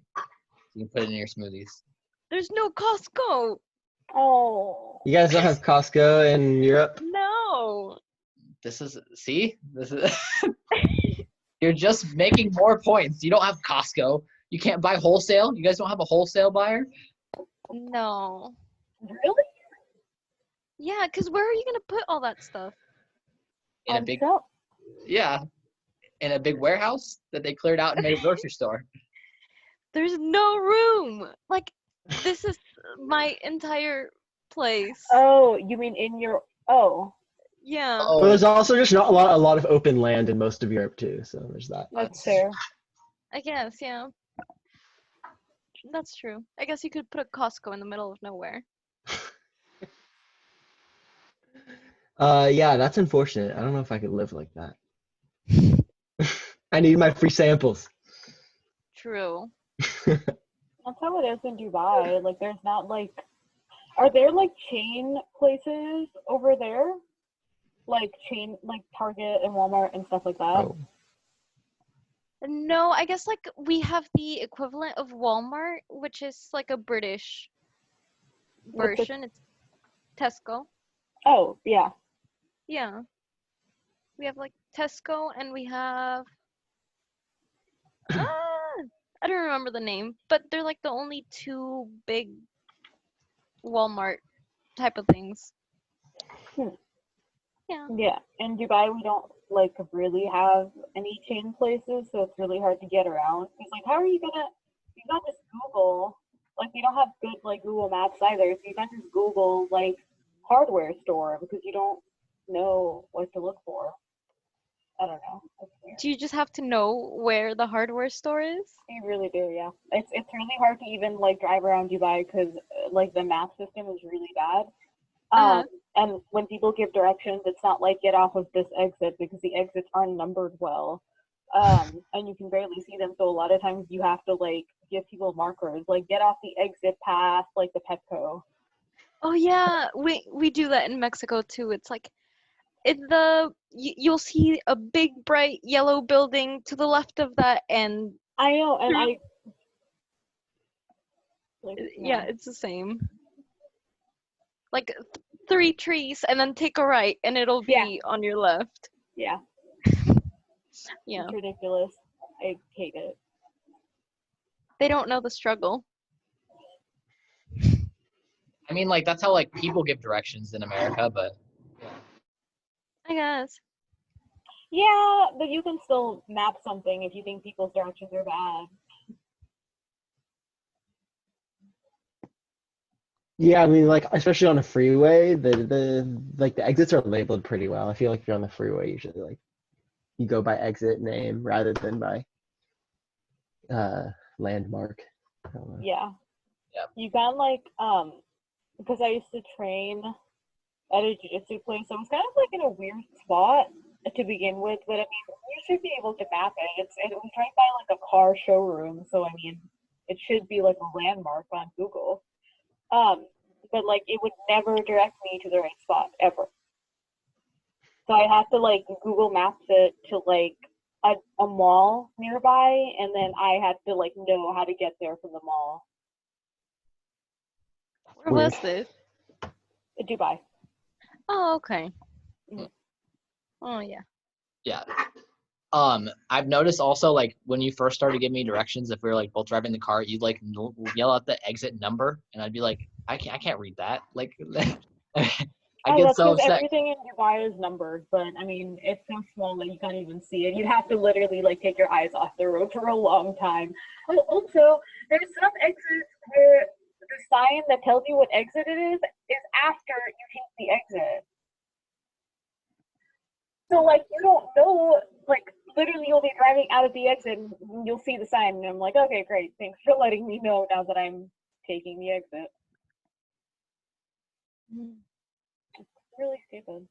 You can put it in your smoothies. There's no Costco. Oh. You guys don't have Costco in Europe? No. This is you're just making more points. You don't have Costco. You can't buy wholesale. You guys don't have a wholesale buyer. No. Really? Yeah, because where are you going to put all that stuff? In a On big shelf. in a big warehouse that they cleared out and made a grocery store. There's no room. Like, this is my entire place. Oh, you mean in your Yeah. But there's Oh, also just not a lot of open land in most of Europe too. So there's that. that's fair. I guess, yeah. That's true. I guess you could put a Costco in the middle of nowhere. Yeah, that's unfortunate. I don't know if I could live like that. I need my free samples. True. That's how it is in Dubai. Like there's not like are there like chain places over there? Like chain like Target and Walmart and stuff like that? Oh. No, I guess like we have the equivalent of Walmart, which is like a British What's it- version. It's Tesco. Oh, yeah. Yeah. We have like Tesco and we have I don't remember the name, but they're like the only two big Walmart type of things. Hmm. Yeah. Yeah. In Dubai we don't like really have any chain places, so it's really hard to get around. It's like how are you gonna you got just Google like you don't have good like Google Maps either, so you can't just Google like hardware store because you don't know what to look for. I don't know. It's weird. Do you just have to know where the hardware store is? You really do, yeah. It's really hard to even like drive around Dubai because like the map system is really bad. Uh-huh. And when people give directions, it's not like get off of this exit because the exits aren't numbered well, and you can barely see them. So a lot of times you have to like give people markers, like get off the exit past like the Petco. Oh yeah, we do that in Mexico too. It's like you'll see a big bright yellow building to the left of that, and I know, and I. Like, yeah, it's the same. Like 3 trees, and then take a right, and it'll be Yeah. on your left. Yeah, Yeah, it's ridiculous. I hate it. they don't know the struggle. I mean, like that's how like people give directions in America, but I guess. Yeah, but you can still map something if you think people's directions are bad. Yeah, I mean, like especially on a freeway, the exits are labeled pretty well. I feel like if you're on the freeway, usually like you go by exit name rather than by landmark. I don't know. Yeah. Yep. You got like because I used to train at a jiu-jitsu place, so it was kind of like in a weird spot to begin with. But I mean, should be able to map it. It was right by like a car showroom, so I mean, it should be like a landmark on Google. But like it would never direct me to the right spot ever. So I have to like Google Maps it to like a mall nearby, and then I had to like know how to get there from the mall. Where was this? Dubai. Oh, okay. Mhm. Oh, yeah. Yeah. I've noticed also, like, when you first started giving me directions, if we were like both driving the car, you'd like yell out the exit number, and I'd be like, I can't read that. Like, I get That's so because upset. everything in Dubai is numbered, but I mean, it's so small that you can't even see it. You'd have to literally like take your eyes off the road for a long time. Oh, also, there's some exits where the sign that tells you what exit it is after you take the exit. So like you don't know, like literally you'll be driving out of the exit and you'll see the sign, and I'm like, okay, great, thanks for letting me know now that I'm taking the exit. It's really stupid.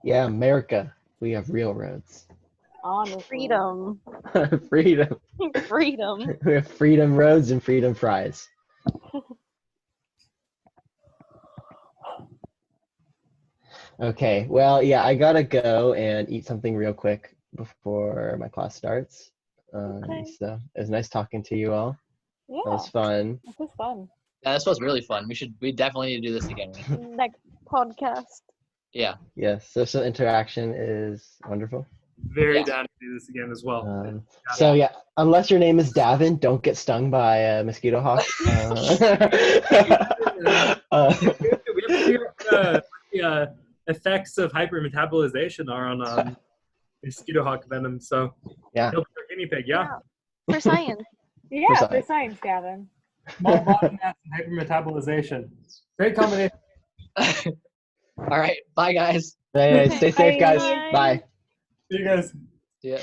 Yeah, America. We have real roads. Honestly. Freedom. Freedom. Freedom. We have freedom roads and freedom fries. Okay, well, yeah, I gotta go and eat something real quick before my class starts. Okay. So it was nice talking to you all. Yeah, That was fun. this was fun. Yeah, this was really fun. We definitely need to do this again. Next podcast. Yeah. Yes, social interaction is wonderful. Very Yeah. down to do this again as well. So yeah, unless your name is Davin, don't get stung by a mosquito hawk. We have to figure out what the effects of hypermetabolization are on mosquito hawk venom. So Yeah. he'll be our guinea pig, yeah. For science. Yeah, For for science, Gavin. Small body mass and hypermetabolization. Great combination. All right. Bye, guys. Anyway, stay safe, guys. Bye. Bye. See you guys. See ya.